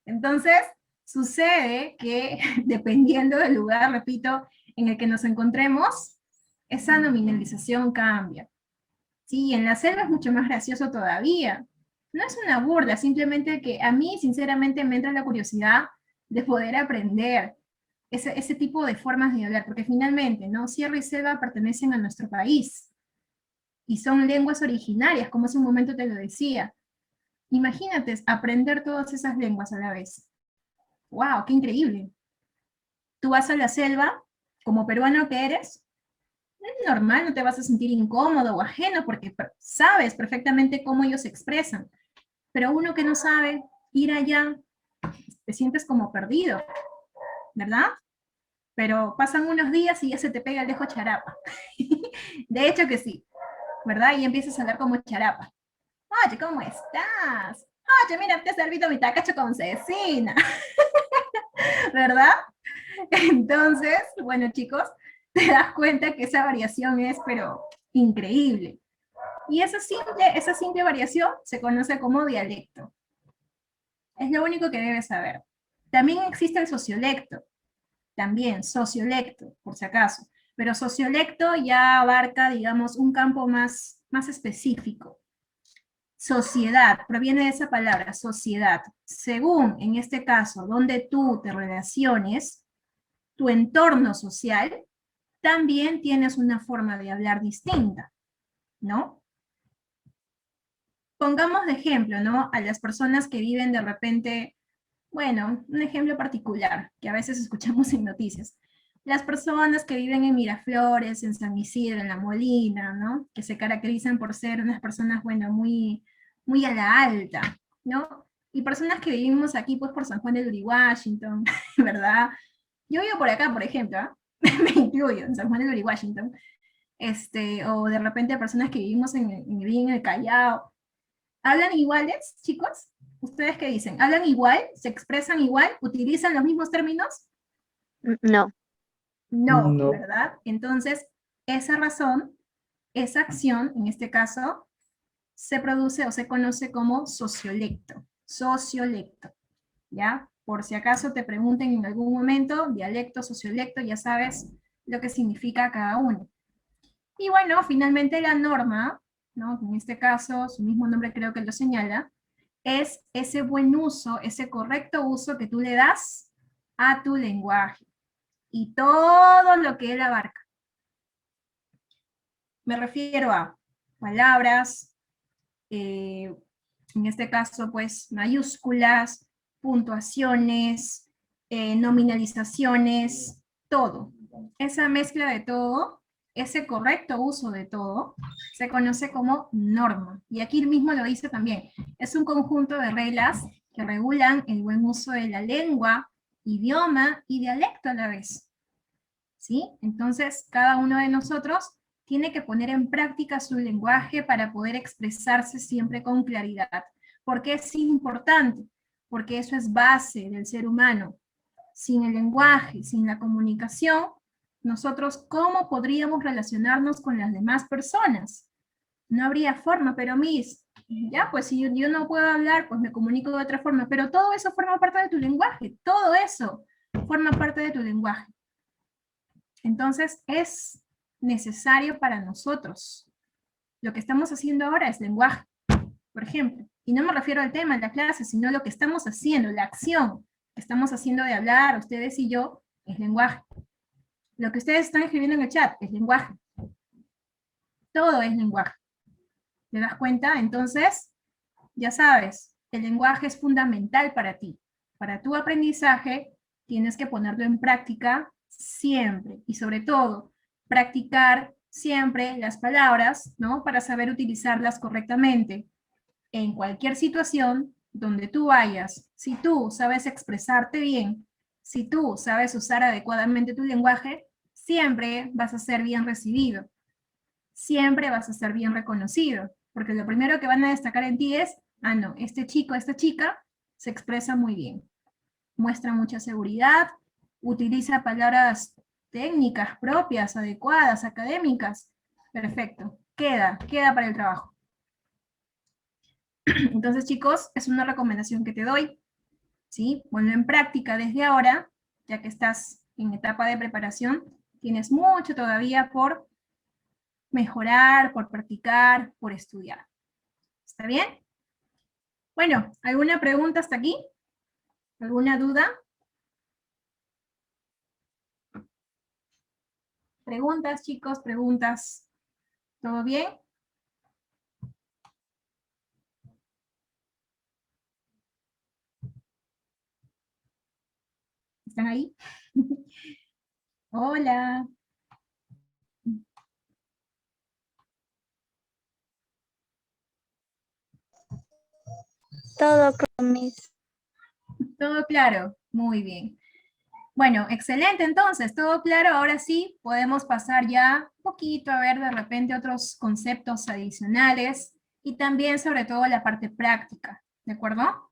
Entonces, sucede que dependiendo del lugar, repito, en el que nos encontremos, esa nominalización cambia. Sí, en la selva es mucho más gracioso todavía. No es una burla, simplemente que a mí, sinceramente, me entra la curiosidad de poder aprender ese tipo de formas de hablar, porque finalmente, ¿no? Sierra y selva pertenecen a nuestro país, y son lenguas originarias, como hace un momento te lo decía. Imagínate aprender todas esas lenguas a la vez. ¡Wow! ¡Qué increíble! Tú vas a la selva, como peruano que eres, es normal, no te vas a sentir incómodo o ajeno, porque sabes perfectamente cómo ellos se expresan. Pero uno que no sabe ir allá, te sientes como perdido, ¿verdad? Pero pasan unos días y ya se te pega el dejo charapa. De hecho que sí, ¿verdad? Y empiezas a hablar como charapa. Oye, ¿cómo estás? Oye, mira, te he servido mi tacacho con cecina. ¿Verdad? Entonces, bueno, chicos, te das cuenta que esa variación es, pero increíble. Y esa simple variación se conoce como dialecto. Es lo único que debes saber. También existe el sociolecto. También, sociolecto, por si acaso. Pero sociolecto ya abarca, digamos, un campo más específico. Sociedad, proviene de esa palabra, sociedad. Según, en este caso, donde tú te relaciones, tu entorno social, también tienes una forma de hablar distinta, ¿no? Pongamos de ejemplo, ¿no? A las personas que viven de repente, bueno, un ejemplo particular, que a veces escuchamos en noticias. Las personas que viven en Miraflores, en San Isidro, en La Molina, ¿no? Que se caracterizan por ser unas personas, bueno, muy a la alta, ¿no? Y personas que vivimos aquí, pues, por San Juan del Washington, ¿verdad? Yo vivo por acá, por ejemplo, ¿eh? Me incluyo, en San Juan del Washington. O de repente personas que vivimos viven en el Callao. ¿Hablan iguales, chicos? ¿Ustedes qué dicen? ¿Hablan igual? ¿Se expresan igual? ¿Utilizan los mismos términos? No. No, No. ¿verdad? Entonces, esa razón, esa acción, en este caso, se produce o se conoce como sociolecto. Sociolecto, ¿ya? Por si acaso te pregunten en algún momento, dialecto, sociolecto, ya sabes lo que significa cada uno. Y bueno, finalmente la norma, ¿no? En este caso, su mismo nombre creo que lo señala, es ese buen uso, ese correcto uso que tú le das a tu lenguaje y todo lo que él abarca. Me refiero a palabras, en este caso, pues, mayúsculas, puntuaciones, nominalizaciones, todo. Esa mezcla de todo, ese correcto uso de todo, se conoce como norma. Y aquí mismo lo dice también. Es un conjunto de reglas que regulan el buen uso de la lengua, idioma y dialecto a la vez. ¿Sí? Entonces, cada uno de nosotros tiene que poner en práctica su lenguaje para poder expresarse siempre con claridad. ¿Por qué es importante? Porque eso es base del ser humano. Sin el lenguaje, sin la comunicación, nosotros, ¿cómo podríamos relacionarnos con las demás personas? No habría forma, pero ya, pues si yo no puedo hablar, pues me comunico de otra forma, pero todo eso forma parte de tu lenguaje, todo eso forma parte de tu lenguaje. Entonces es necesario para nosotros. Lo que estamos haciendo ahora es lenguaje, por ejemplo. Y no me refiero al tema de la clase, sino lo que estamos haciendo, la acción que estamos haciendo de hablar, ustedes y yo, es lenguaje. Lo que ustedes están escribiendo en el chat es lenguaje. Todo es lenguaje. ¿Te das cuenta? Entonces, ya sabes, el lenguaje es fundamental para ti. Para tu aprendizaje tienes que ponerlo en práctica siempre. Y sobre todo, practicar siempre las palabras, ¿no? Para saber utilizarlas correctamente. En cualquier situación donde tú vayas, si tú sabes expresarte bien, si tú sabes usar adecuadamente tu lenguaje, siempre vas a ser bien recibido. Siempre vas a ser bien reconocido. Porque lo primero que van a destacar en ti es, ah, no, este chico, esta chica se expresa muy bien. Muestra mucha seguridad, utiliza palabras técnicas propias, adecuadas, académicas. Perfecto. Queda para el trabajo. Entonces, chicos, es una recomendación que te doy, ¿sí? Ponlo en práctica desde ahora, ya que estás en etapa de preparación. Tienes mucho todavía por mejorar, por practicar, por estudiar. ¿Está bien? Bueno, ¿alguna pregunta hasta aquí? ¿Alguna duda? Preguntas, chicos, preguntas. ¿Todo bien? ¿Están ahí? Hola. Todo con mis. ¿Todo claro? Muy bien. Bueno, excelente entonces, todo claro. Ahora sí, podemos pasar ya un poquito a ver de repente otros conceptos adicionales y también sobre todo la parte práctica, ¿de acuerdo?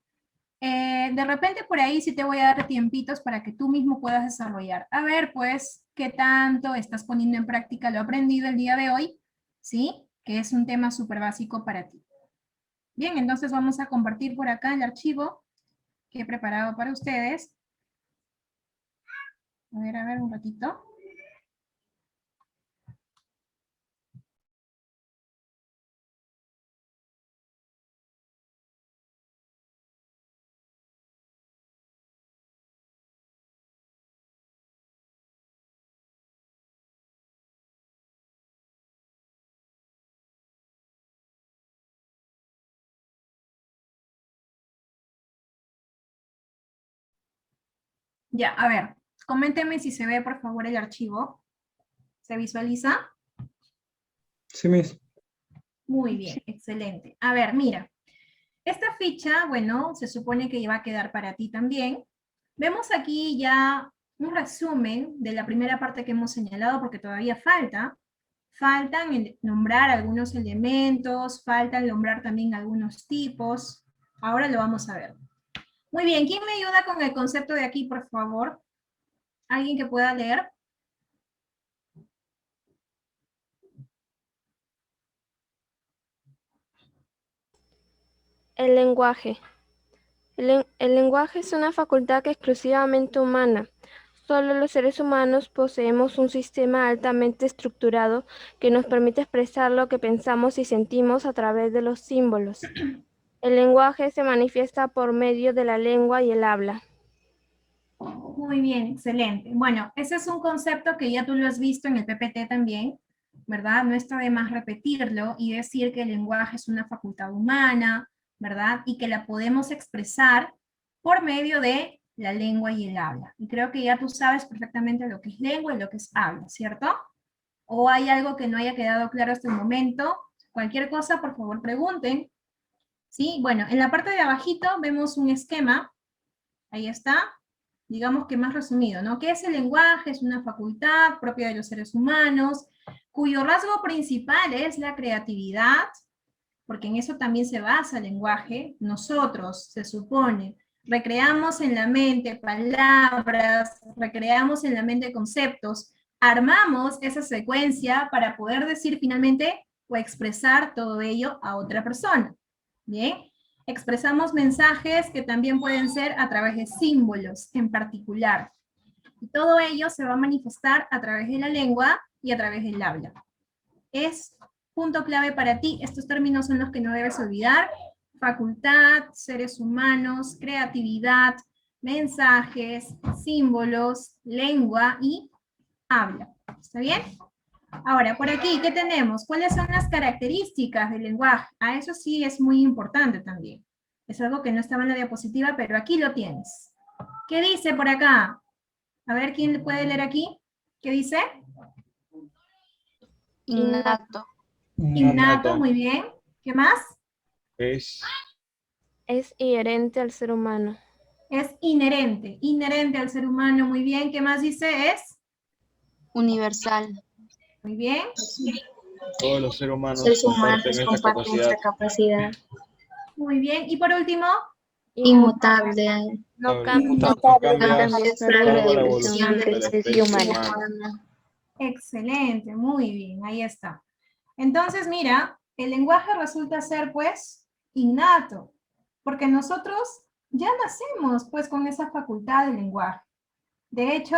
De repente por ahí sí te voy a dar tiempitos para que tú mismo puedas desarrollar. A ver, pues, ¿qué tanto estás poniendo en práctica lo aprendido el día de hoy? ¿Sí? Que es un tema súper básico para ti. Bien, entonces vamos a compartir por acá el archivo que he preparado para ustedes. A ver, un ratito. Ya, a ver, coméntenme si se ve por favor el archivo. ¿Se visualiza? Sí, Miss. Muy bien, excelente. A ver, mira, esta ficha, bueno, se supone que va a quedar para ti también. Vemos aquí ya un resumen de la primera parte que hemos señalado, porque todavía faltan nombrar algunos elementos, faltan nombrar también algunos tipos. Ahora lo vamos a ver. Muy bien, ¿quién me ayuda con el concepto de aquí, por favor? ¿Alguien que pueda leer? El lenguaje. El lenguaje es una facultad exclusivamente humana. Solo los seres humanos poseemos un sistema altamente estructurado que nos permite expresar lo que pensamos y sentimos a través de los símbolos. El lenguaje se manifiesta por medio de la lengua y el habla. Muy bien, excelente. Bueno, ese es un concepto que ya tú lo has visto en el PPT también, ¿verdad? No está de más repetirlo y decir que el lenguaje es una facultad humana, ¿verdad? Y que la podemos expresar por medio de la lengua y el habla. Y creo que ya tú sabes perfectamente lo que es lengua y lo que es habla, ¿cierto? ¿O hay algo que no haya quedado claro hasta el momento? Cualquier cosa, por favor, pregunten. ¿Sí? Bueno, en la parte de abajito vemos un esquema. Ahí está. Digamos que más resumido, ¿no? ¿Qué es el lenguaje? Es una facultad propia de los seres humanos, cuyo rasgo principal es la creatividad, porque en eso también se basa el lenguaje. Nosotros, se supone, recreamos en la mente palabras, recreamos en la mente conceptos, armamos esa secuencia para poder decir finalmente o expresar todo ello a otra persona. ¿Bien? Expresamos mensajes que también pueden ser a través de símbolos en particular. Y todo ello se va a manifestar a través de la lengua y a través del habla. Es punto clave para ti. Estos términos son los que no debes olvidar. Facultad, seres humanos, creatividad, mensajes, símbolos, lengua y habla. ¿Está bien? Ahora, por aquí, ¿qué tenemos? ¿Cuáles son las características del lenguaje? Eso sí es muy importante también. Es algo que no estaba en la diapositiva, pero aquí lo tienes. ¿Qué dice por acá? A ver, ¿quién puede leer aquí? ¿Qué dice? Innato. Innato, muy bien. ¿Qué más? Es Es inherente al ser humano. Es inherente al ser humano, muy bien. ¿Qué más dice? Es Universal. muy bien. todos los seres humanos Seres comparten humanos esta comparten capacidad. esta capacidad. Muy bien. Y por último, Inmutable. No No cambia cambia, salvo la salvo evolución de la especie humana. excelente, muy bien, ahí está. Entonces, mira, el lenguaje resulta ser, pues, innato, porque nosotros ya nacemos, pues, con esa facultad del lenguaje. De hecho,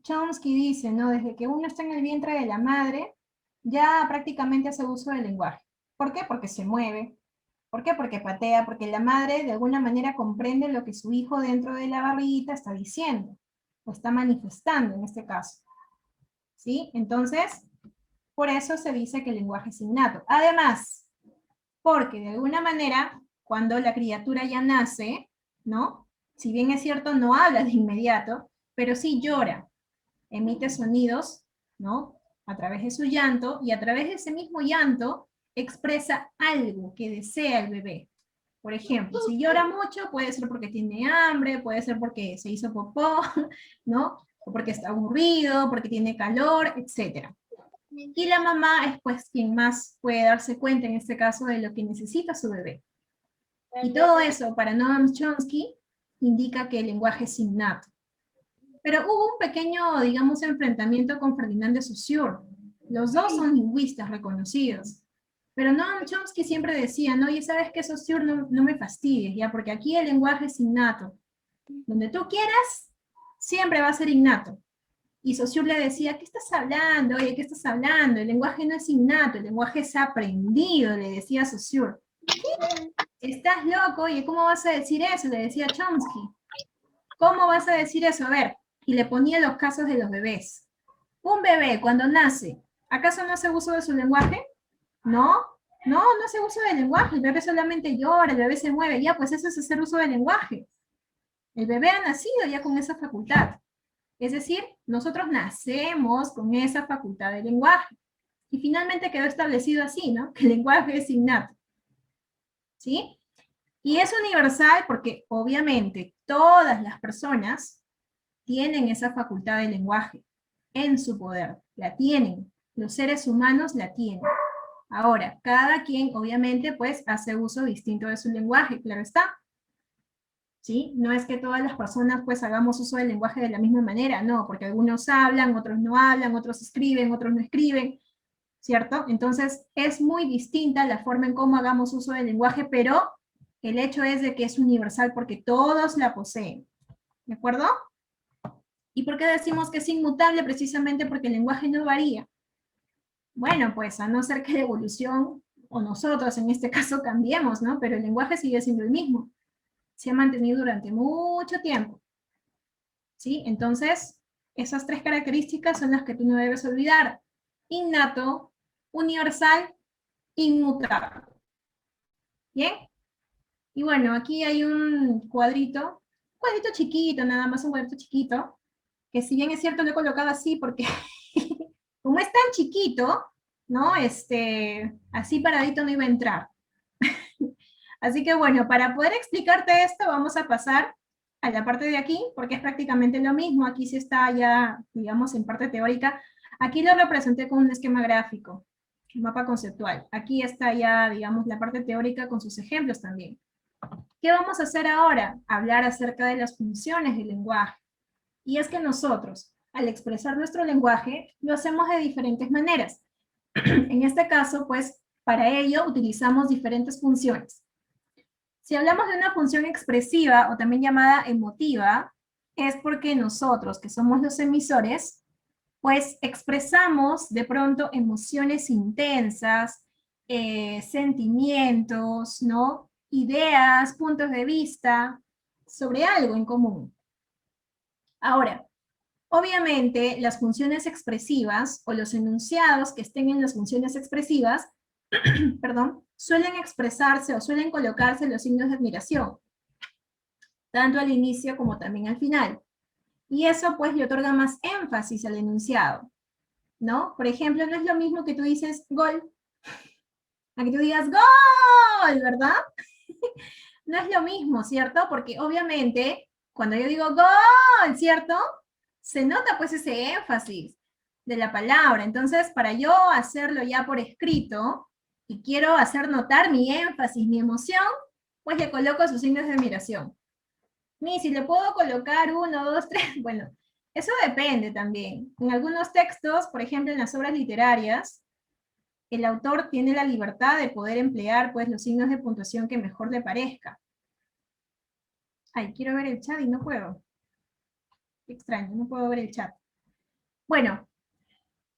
Chomsky dice, ¿no? Desde que uno está en el vientre de la madre, ya prácticamente hace uso del lenguaje. ¿Por qué? Porque se mueve. ¿Por qué? Porque patea, porque la madre de alguna manera comprende lo que su hijo dentro de la barriguita está diciendo, o está manifestando en este caso. ¿Sí? Entonces, por eso se dice que el lenguaje es innato. Además, porque de alguna manera, cuando la criatura ya nace, ¿no? Si bien es cierto, no habla de inmediato, pero sí llora, emite sonidos, ¿no? A través de su llanto, y a través de ese mismo llanto expresa algo que desea el bebé. Por ejemplo, si llora mucho, puede ser porque tiene hambre, puede ser porque se hizo popó, ¿no? O porque está aburrido, porque tiene calor, etc. Y la mamá es pues quien más puede darse cuenta en este caso de lo que necesita su bebé. Y todo eso para Noam Chomsky indica que el lenguaje es innato. Pero hubo un pequeño, digamos, enfrentamiento con Ferdinand de Saussure. Los dos son lingüistas reconocidos. Pero Noam Chomsky siempre decía, no, y sabes que Saussure no me fastidies, ya, porque aquí el lenguaje es innato. Donde tú quieras, siempre va a ser innato. Y Saussure le decía, ¿qué estás hablando? Oye, ¿qué estás hablando? El lenguaje no es innato, el lenguaje es aprendido, le decía Saussure. ¿Qué? ¿Estás loco? Oye, ¿cómo vas a decir eso? Le decía Chomsky. ¿Cómo vas a decir eso? A ver, y le ponía los casos de los bebés. Un bebé, cuando nace, ¿acaso no hace uso de su lenguaje? No, no hace uso del lenguaje. El bebé solamente llora, el bebé se mueve. Ya, pues eso es hacer uso del lenguaje. El bebé ha nacido ya con esa facultad. Es decir, nosotros nacemos con esa facultad de lenguaje. Y finalmente quedó establecido así, ¿no? Que el lenguaje es innato. ¿Sí? Y es universal porque obviamente todas las personas tienen esa facultad de lenguaje en su poder. La tienen. Los seres humanos la tienen. Ahora, cada quien obviamente pues hace uso distinto de su lenguaje, claro está. ¿Sí? No es que todas las personas pues hagamos uso del lenguaje de la misma manera, no, porque algunos hablan, otros no hablan, otros escriben, otros no escriben, ¿cierto? Entonces es muy distinta la forma en cómo hagamos uso del lenguaje, pero el hecho es de que es universal porque todos la poseen, ¿de acuerdo? ¿Y por qué decimos que es inmutable? Precisamente porque el lenguaje no varía. Bueno, pues a no ser que la evolución, o nosotros en este caso cambiemos, ¿no? Pero el lenguaje sigue siendo el mismo. Se ha mantenido durante mucho tiempo. ¿Sí? Entonces, esas tres características son las que tú no debes olvidar. Innato, universal, inmutable. ¿Bien? Y bueno, aquí hay un cuadrito chiquito, nada más un cuadrito chiquito, que si bien es cierto lo he colocado así porque como es tan chiquito, ¿no? Así paradito no iba a entrar. Así que bueno, para poder explicarte esto, vamos a pasar a la parte de aquí, porque es prácticamente lo mismo. Aquí sí está ya, digamos, en parte teórica. Aquí lo representé con un esquema gráfico, un mapa conceptual. Aquí está ya, digamos, la parte teórica con sus ejemplos también. ¿Qué vamos a hacer ahora? Hablar acerca de las funciones del lenguaje. Y es que nosotros, al expresar nuestro lenguaje, lo hacemos de diferentes maneras. En este caso, pues, para ello utilizamos diferentes funciones. Si hablamos de una función expresiva, o también llamada emotiva, es porque nosotros, que somos los emisores, pues expresamos de pronto emociones intensas, sentimientos, ¿no? Ideas, puntos de vista, sobre algo en común. Ahora, obviamente, las funciones expresivas, o los enunciados que estén en las funciones expresivas, perdón, suelen expresarse o suelen colocarse los signos de admiración, tanto al inicio como también al final. Y eso pues le otorga más énfasis al enunciado, ¿no? Por ejemplo, no es lo mismo que tú dices gol, a que tú digas gol, ¿verdad? No es lo mismo, ¿cierto? Porque obviamente, cuando yo digo gol, ¿cierto? Se nota pues ese énfasis de la palabra. Entonces, para yo hacerlo ya por escrito, y quiero hacer notar mi énfasis, mi emoción, pues le coloco sus signos de admiración. Ni si le puedo colocar 1, 2, 3, bueno, eso depende también. En algunos textos, por ejemplo en las obras literarias, el autor tiene la libertad de poder emplear pues los signos de puntuación que mejor le parezca. Ay, quiero ver el chat y no puedo. Qué extraño, no puedo ver el chat. Bueno,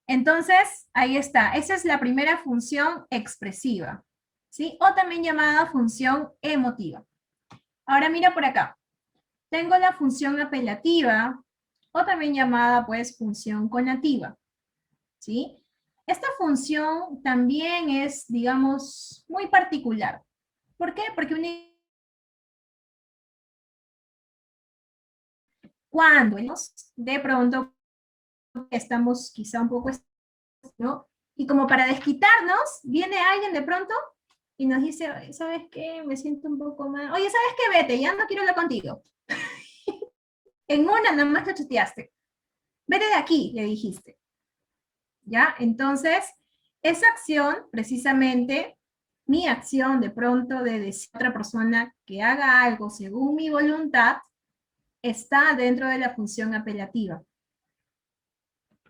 entonces ahí está. Esa es la primera función expresiva, ¿sí? O también llamada función emotiva. Ahora mira por acá. Tengo la función apelativa, o también llamada pues función conativa, ¿sí? Esta función también es, digamos, muy particular. ¿Por qué? Porque cuando de pronto estamos quizá un poco, ¿no? Y como para desquitarnos, viene alguien de pronto y nos dice, ¿sabes qué? Me siento un poco mal. Oye, ¿sabes qué? Vete, ya no quiero hablar contigo. En una nada más lo chateaste. Vete de aquí, le dijiste. ¿Ya? Entonces, esa acción, precisamente, mi acción de pronto de decir a otra persona que haga algo según mi voluntad, está dentro de la función apelativa.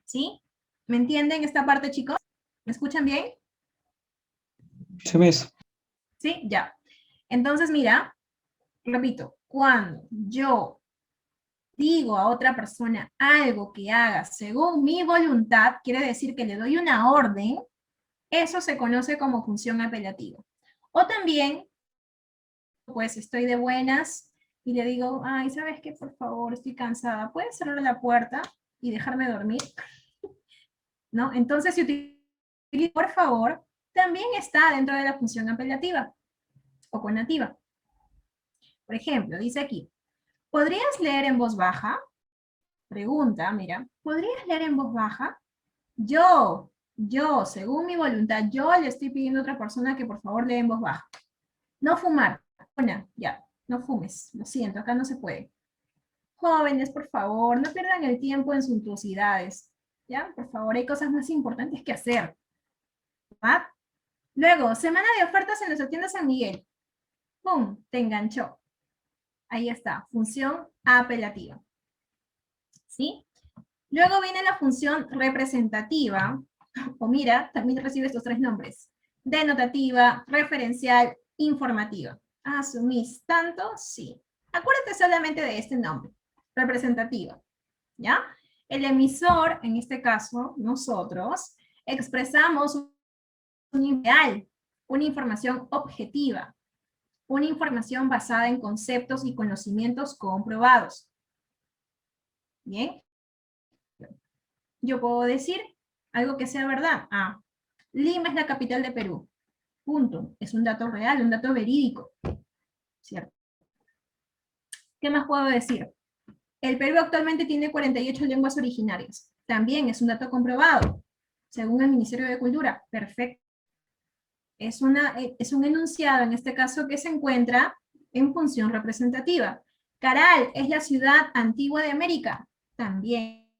¿Sí? ¿Me entienden esta parte, chicos? ¿Me escuchan bien? Sí, Miss. ¿Sí? Ya. Entonces, mira, repito, cuando yo digo a otra persona algo que haga según mi voluntad, quiere decir que le doy una orden, eso se conoce como función apelativa. O también, pues estoy de buenas y le digo, ay, ¿sabes qué? Por favor, estoy cansada, ¿puedes cerrar la puerta y dejarme dormir? ¿No? Entonces, si utilizo por favor, también está dentro de la función apelativa o conativa. Por ejemplo, dice aquí, ¿podrías leer en voz baja? Pregunta, mira, ¿podrías leer en voz baja? Yo, según mi voluntad, yo le estoy pidiendo a otra persona que por favor lea en voz baja. No fumar. Una, ya, no fumes. Lo siento, acá no se puede. Jóvenes, por favor, no pierdan el tiempo en suntuosidades. ¿Ya? Por favor, hay cosas más importantes que hacer. ¿Va? Luego, semana de ofertas en nuestra tienda San Miguel. ¡Pum! Te enganchó. Ahí está, función apelativa. ¿Sí? Luego viene la función representativa, o mira, también recibe estos tres nombres. Denotativa, referencial, informativa. ¿Asumís tanto? Sí. Acuérdate solamente de este nombre, representativa. ¿Ya? El emisor, en este caso, nosotros, expresamos un ideal, una información objetiva, una información basada en conceptos y conocimientos comprobados. ¿Bien? Yo puedo decir algo que sea verdad. Ah, Lima es la capital de Perú. Punto. Es un dato real, un dato verídico. ¿Cierto? ¿Qué más puedo decir? El Perú actualmente tiene 48 lenguas originarias. También es un dato comprobado, según el Ministerio de Cultura. Perfecto. Es un enunciado, en este caso, que se encuentra en función representativa. Caral es la ciudad antigua de América. También.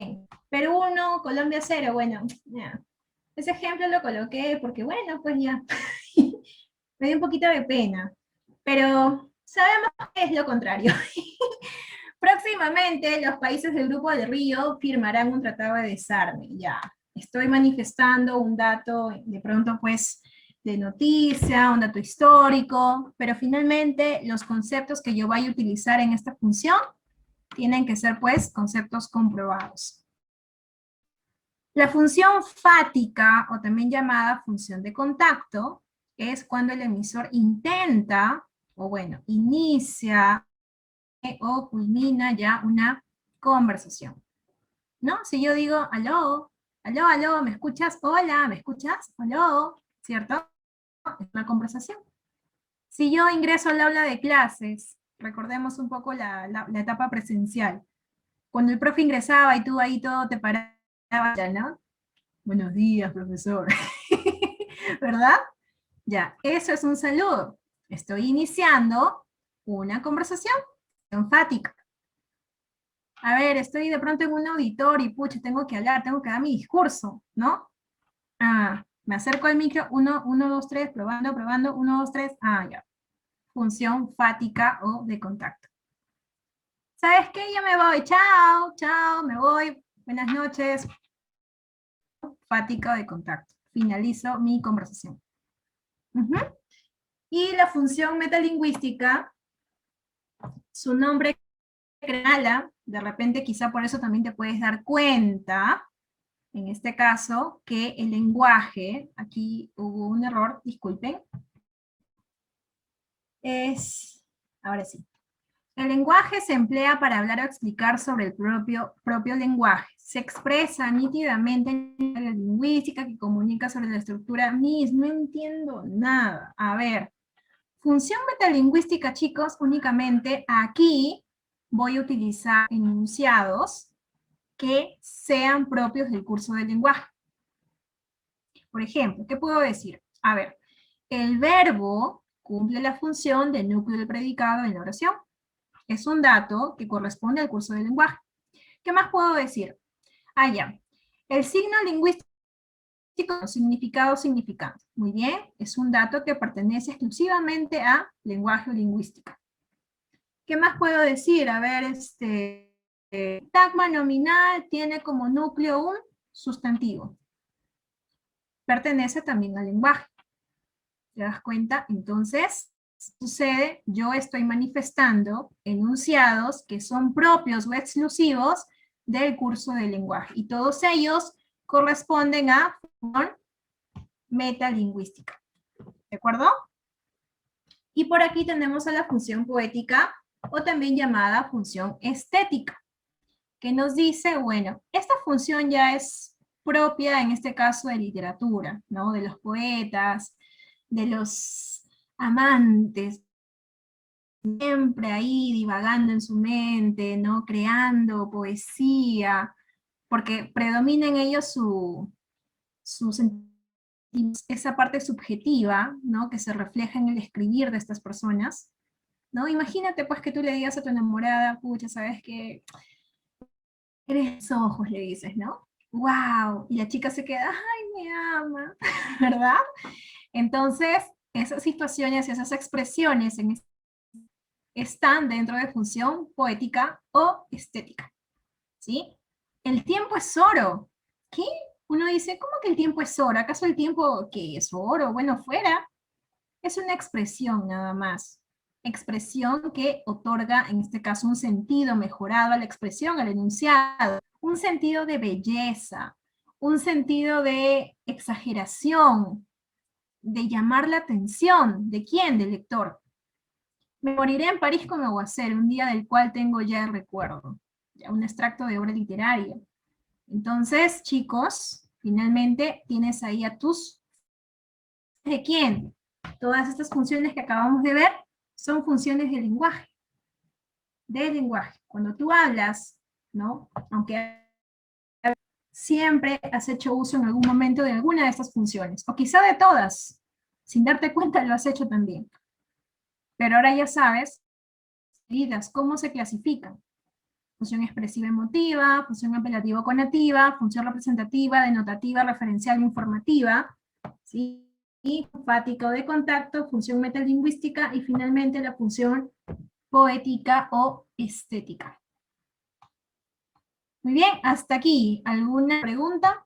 Perú 1, Colombia 0. Bueno, ya. Ese ejemplo lo coloqué porque, bueno, pues ya. Me dio un poquito de pena. Pero sabemos que es lo contrario. Próximamente los países del Grupo de Río firmarán un tratado de desarme. Ya, estoy manifestando un dato de pronto pues de noticia, un dato histórico, pero finalmente los conceptos que yo vaya a utilizar en esta función tienen que ser pues conceptos comprobados. La función fática, o también llamada función de contacto, es cuando el emisor intenta, o bueno, inicia o culmina ya una conversación, ¿no? Si yo digo, aló, aló, aló, ¿me escuchas? Hola, ¿me escuchas? Aló, ¿cierto? es una conversación. Si yo ingreso al aula de clases, recordemos un poco la etapa presencial, cuando el profe ingresaba y tú ahí todo te parabas, ¿no? Buenos días, profesor. ¿Verdad? Ya, eso es un saludo. Estoy iniciando una conversación enfática. A ver, estoy de pronto en un auditorio y pucha, tengo que hablar, tengo que dar mi discurso, ¿no? Me acerco al micro, 1, 2, 3, probando, 1, 2, 3, ya. Función fática o de contacto. ¿Sabes qué? Ya me voy, chao, chao, me voy, buenas noches. Fática o de contacto. Finalizo mi conversación. Y la función metalingüística, su nombre creala, de repente quizá por eso también te puedes dar cuenta, en este caso, que el lenguaje, aquí hubo un error, disculpen, ahora sí. El lenguaje se emplea para hablar o explicar sobre el propio lenguaje. Se expresa nítidamente en la lingüística que comunica sobre la estructura misma. No entiendo nada. A ver, función metalingüística, chicos, únicamente aquí voy a utilizar enunciados que sean propios del curso del lenguaje. Por ejemplo, ¿qué puedo decir? A ver, el verbo cumple la función de núcleo del predicado en la oración. Es un dato que corresponde al curso del lenguaje. ¿Qué más puedo decir? Ya. El signo lingüístico, significado, significante. Muy bien, es un dato que pertenece exclusivamente a lenguaje o lingüística. ¿Qué más puedo decir? A ver, tagma nominal tiene como núcleo un sustantivo. Pertenece también al lenguaje. ¿Te das cuenta? Entonces, sucede, yo estoy manifestando enunciados que son propios o exclusivos del curso del lenguaje. Y todos ellos corresponden a función metalingüística. ¿De acuerdo? Y por aquí tenemos a la función poética, o también llamada función estética, que nos dice, bueno, esta función ya es propia, en este caso, de literatura, ¿no? De los poetas, de los amantes, siempre ahí divagando en su mente, ¿no? Creando poesía, porque predomina en ellos esa parte subjetiva, ¿no? Que se refleja en el escribir de estas personas, ¿no? Imagínate pues que tú le digas a tu enamorada, pucha, ¿sabes qué? Eres ojos, le dices, ¿no? ¡Wow! Y la chica se queda, ¡ay, me ama! ¿Verdad? Entonces, esas situaciones, esas expresiones están dentro de función poética o estética, ¿sí? El tiempo es oro. ¿Qué? Uno dice, ¿cómo que el tiempo es oro? ¿Acaso el tiempo qué es oro? Bueno, fuera. Es una expresión nada más. Expresión que otorga, en este caso, un sentido mejorado a la expresión, al enunciado. Un sentido de belleza, un sentido de exageración, de llamar la atención. ¿De quién? Del lector. Me moriré en París con aguacero, un día del cual tengo ya el recuerdo. Ya un extracto de obra literaria. Entonces, chicos, finalmente tienes ahí a tus... ¿De quién? Todas estas funciones que acabamos de ver son funciones del lenguaje. Del lenguaje. Cuando tú hablas, ¿no? Aunque siempre has hecho uso en algún momento de alguna de estas funciones, o quizá de todas, sin darte cuenta lo has hecho también. Pero ahora ya sabes, cómo se clasifican. Función expresiva emotiva, función apelativo-conativa, función representativa, denotativa, referencial, informativa, ¿sí? Y enfática o de contacto, función metalingüística, y finalmente la función poética o estética. Muy bien, hasta aquí. ¿Alguna pregunta?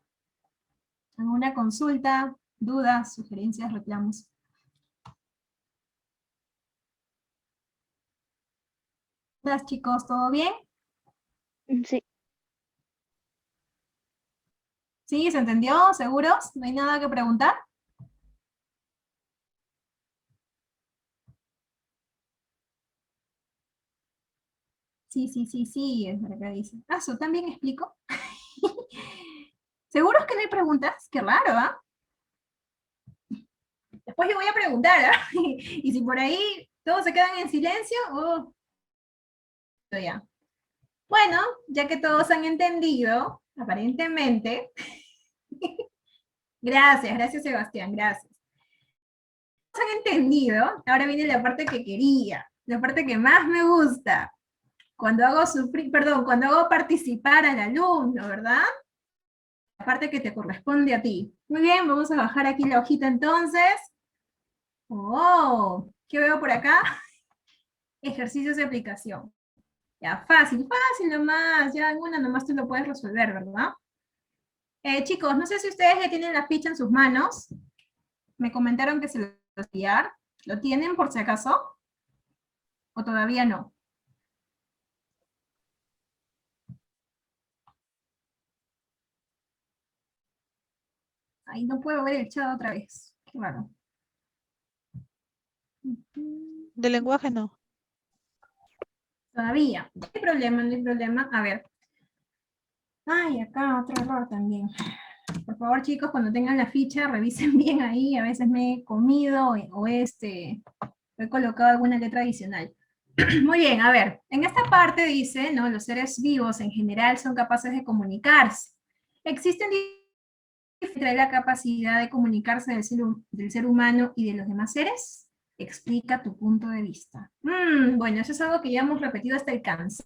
¿Alguna consulta? ¿Dudas? ¿Sugerencias? ¿Reclamos? ¿Dudas, chicos? ¿Todo bien? Sí. ¿Sí? ¿Se entendió? ¿Seguros? ¿No hay nada que preguntar? Sí, es verdad, dice. ¿Eso también explico? ¿Seguros que no hay preguntas? Qué raro, ¿ah? Después yo voy a preguntar, ¿ah? Y si por ahí todos se quedan en silencio, oh, ya. Bueno, ya que todos han entendido, aparentemente, gracias Sebastián, gracias. Todos han entendido, ahora viene la parte que quería, la parte que más me gusta, cuando hago sufrir, perdón, cuando hago participar al alumno, ¿verdad? La parte que te corresponde a ti. Muy bien, vamos a bajar aquí la hojita entonces. Oh, ¿qué veo por acá? Ejercicios de aplicación. Ya, fácil, fácil nomás, ya alguna nomás tú lo puedes resolver, ¿verdad? Chicos, no sé si ustedes ya tienen la ficha en sus manos. Me comentaron que se lo enviar. ¿Lo tienen por si acaso? ¿O todavía no? Ahí no puedo ver el chat otra vez. Qué raro. De lenguaje no. Todavía. No hay problema, no hay problema. A ver. Ay, acá otro error también. Por favor, chicos, cuando tengan la ficha, revisen bien ahí. A veces me he comido o he colocado alguna letra adicional. Muy bien, a ver. En esta parte dice, ¿no? Los seres vivos en general son capaces de comunicarse. Existen entre la capacidad de comunicarse del ser humano y de los demás seres. Explica tu punto de vista. Bueno, eso es algo que ya hemos repetido hasta el cansancio.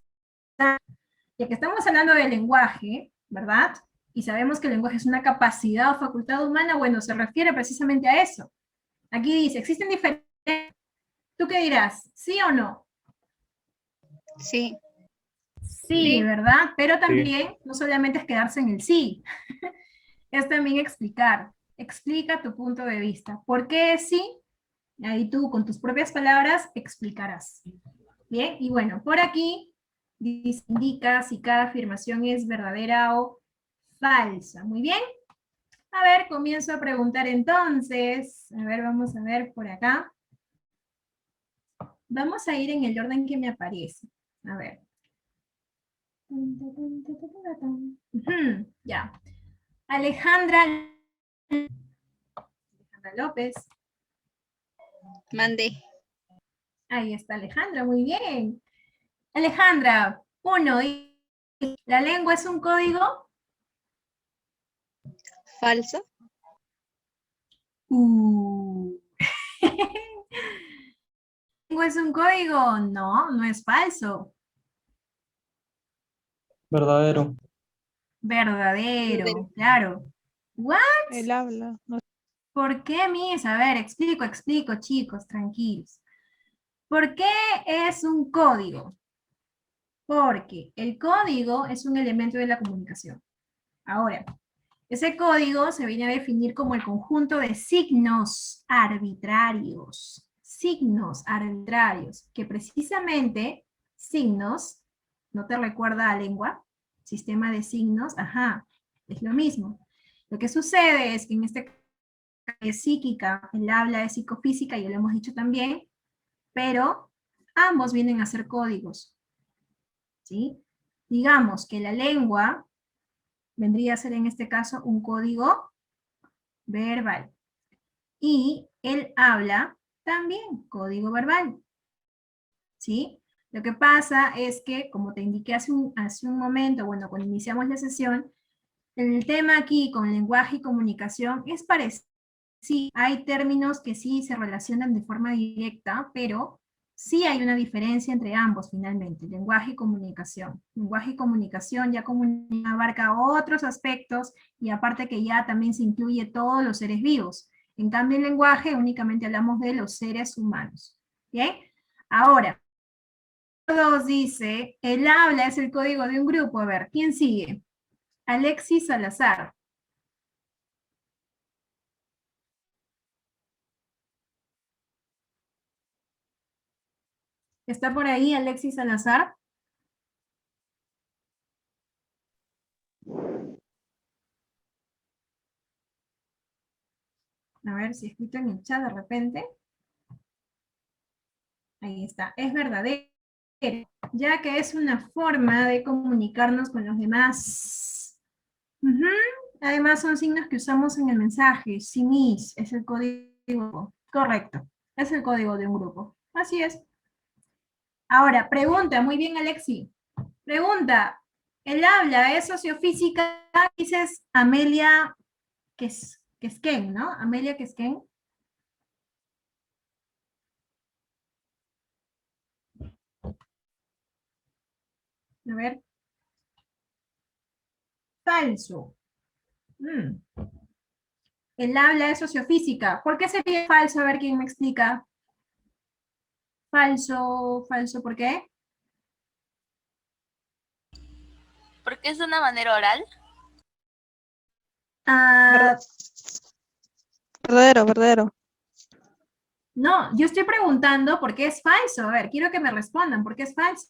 Ya que estamos hablando del lenguaje, ¿verdad? Y sabemos que el lenguaje es una capacidad o facultad humana, bueno, se refiere precisamente a eso. Aquí dice, ¿existen diferentes? ¿Tú qué dirás? ¿Sí o no? Sí. Sí, ¿verdad? Pero también no solamente es quedarse en el sí, es también explicar. Explica tu punto de vista. ¿Por qué sí? Ahí tú, con tus propias palabras, explicarás. Bien, y bueno, por aquí indica si cada afirmación es verdadera o falsa. Muy bien. A ver, comienzo a preguntar entonces. A ver, vamos a ver por acá. Vamos a ir en el orden que me aparece. A ver. Ya. Alejandra López. Mande. Ahí está Alejandra, muy bien. Alejandra, 1. ¿La lengua es un código? Falso. ¿Lengua es un código? No, no es falso. Verdadero. Verdadero, claro. ¿What? El habla. No. ¿Por qué, Miss? A ver, explico, chicos, tranquilos. ¿Por qué es un código? Porque el código es un elemento de la comunicación. Ahora, ese código se viene a definir como el conjunto de signos arbitrarios. Signos arbitrarios, que precisamente signos, ¿no te recuerda a lengua? Sistema de signos, ajá, es lo mismo. Lo que sucede es que en este caso es psíquica, el habla es psicofísica, ya lo hemos dicho también, pero ambos vienen a ser códigos, ¿sí? Digamos que la lengua vendría a ser en este caso un código verbal. Y el habla también, código verbal. ¿Sí? Lo que pasa es que, como te indiqué hace un momento, bueno, cuando iniciamos la sesión, el tema aquí con lenguaje y comunicación es parecido. Sí, hay términos que sí se relacionan de forma directa, pero sí hay una diferencia entre ambos finalmente, lenguaje y comunicación. Lenguaje y comunicación ya abarca otros aspectos y aparte que ya también se incluye todos los seres vivos. En cambio, en lenguaje únicamente hablamos de los seres humanos. ¿Bien? Ahora, 2 dice, el habla es el código de un grupo. A ver, ¿quién sigue? Alexis Salazar. ¿Está por ahí Alexis Salazar? A ver si escrito en el chat de repente. Ahí está, es verdadero, ya que es una forma de comunicarnos con los demás. Además son signos que usamos en el mensaje. Simis es el código grupo. Correcto. Es el código de un grupo. Así es. Ahora, pregunta. Muy bien, Alexi. Pregunta. El habla es sociofísica, dices Amelia Quesquén, ¿no? Amelia Quesquén. A ver. Falso. El habla es sociofísica. ¿Por qué sería falso? A ver quién me explica. Falso, falso, ¿por qué? Porque es de una manera oral. Ah, Verdadero, verdadero. no, yo estoy preguntando por qué es falso. A ver, quiero que me respondan. ¿Por qué es falso?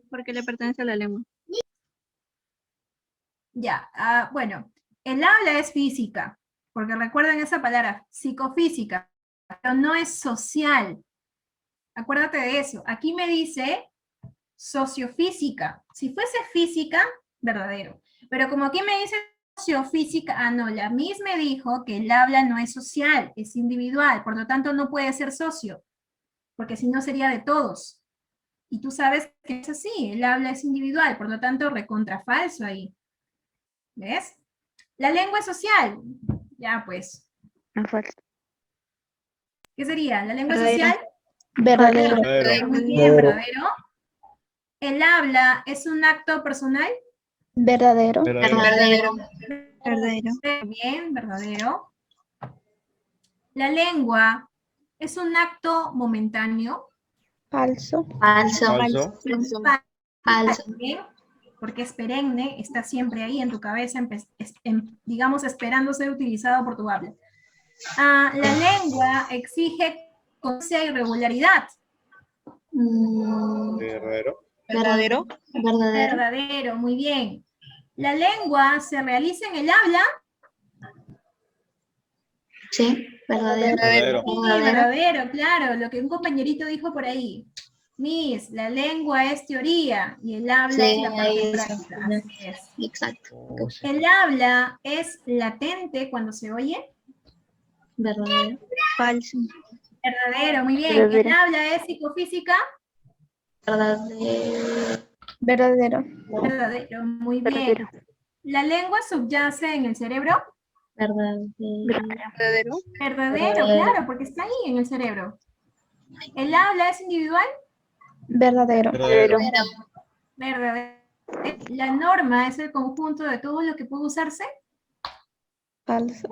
Porque le pertenece a la lengua. Ya, bueno, el habla es física, porque recuerden esa palabra, psicofísica, pero no es social. Acuérdate de eso. Aquí me dice sociofísica. Si fuese física, verdadero. Pero como aquí me dice sociofísica, no, la misma me dijo que el habla no es social, es individual, por lo tanto no puede ser socio, porque si no sería de todos. Y tú sabes que es así, el habla es individual, por lo tanto recontra falso ahí. ¿Ves? La lengua es social. Ya pues. ¿Qué sería? ¿La lengua es Verdadero. social? Verdadero. Verdadero. Muy bien, verdadero. ¿El habla es un acto personal? Verdadero. Verdadero. Verdadero. Muy bien, verdadero. ¿La lengua es un acto momentáneo? Falso. Falso. Falso. Bien, porque es perenne, está siempre ahí en tu cabeza, digamos, esperando ser utilizado por tu habla. La lengua exige constancia y regularidad. Verdadero. Verdadero. Verdadero, muy bien. ¿La lengua se realiza en el habla? Sí. Verdadero. Verdadero. Sí, verdadero, claro, lo que un compañerito dijo por ahí. Miss, la lengua es teoría y el habla es la parte práctica. Así es. Exacto. Oh, sí. ¿El habla es latente cuando se oye? Verdadero. Falso. Verdadero, muy bien. Verdadero. ¿El habla es psicofísica? Verdadero. Verdadero. Verdadero, muy bien. Verdadero. ¿La lengua subyace en el cerebro? Verdadero. Verdadero. Verdadero, claro, porque está ahí en el cerebro. ¿El habla es individual? Verdadero. Verdadero. Verdadero. ¿La norma es el conjunto de todo lo que puede usarse? Falso.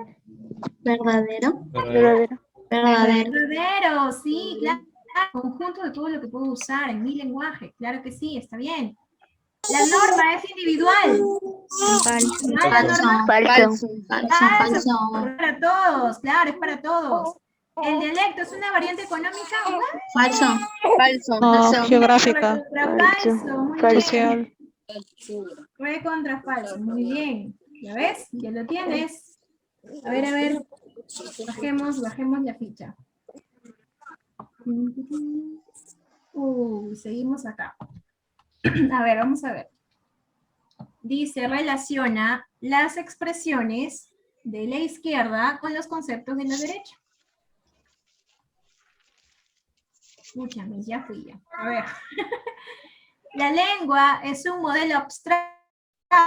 Verdadero. Verdadero. Verdadero. Verdadero, sí, claro. Conjunto de todo lo que puedo usar en mi lenguaje. Claro que sí, está bien. ¿La norma es individual? Falso. ¿No la norma? Falso. Falso. Para todos, claro, es para todos. ¿El dialecto es una variante económica? Falso. Falso. No, geográfica, Falso, muy social. bien. Fue contra falso, muy bien. ¿Ya ves? Ya lo tienes. A ver. Bajemos la ficha. Seguimos acá. A ver, vamos a ver. Dice, relaciona las expresiones de la izquierda con los conceptos de la derecha. Escúchame, ya fui ya. A ver. La lengua es un modelo abstracto,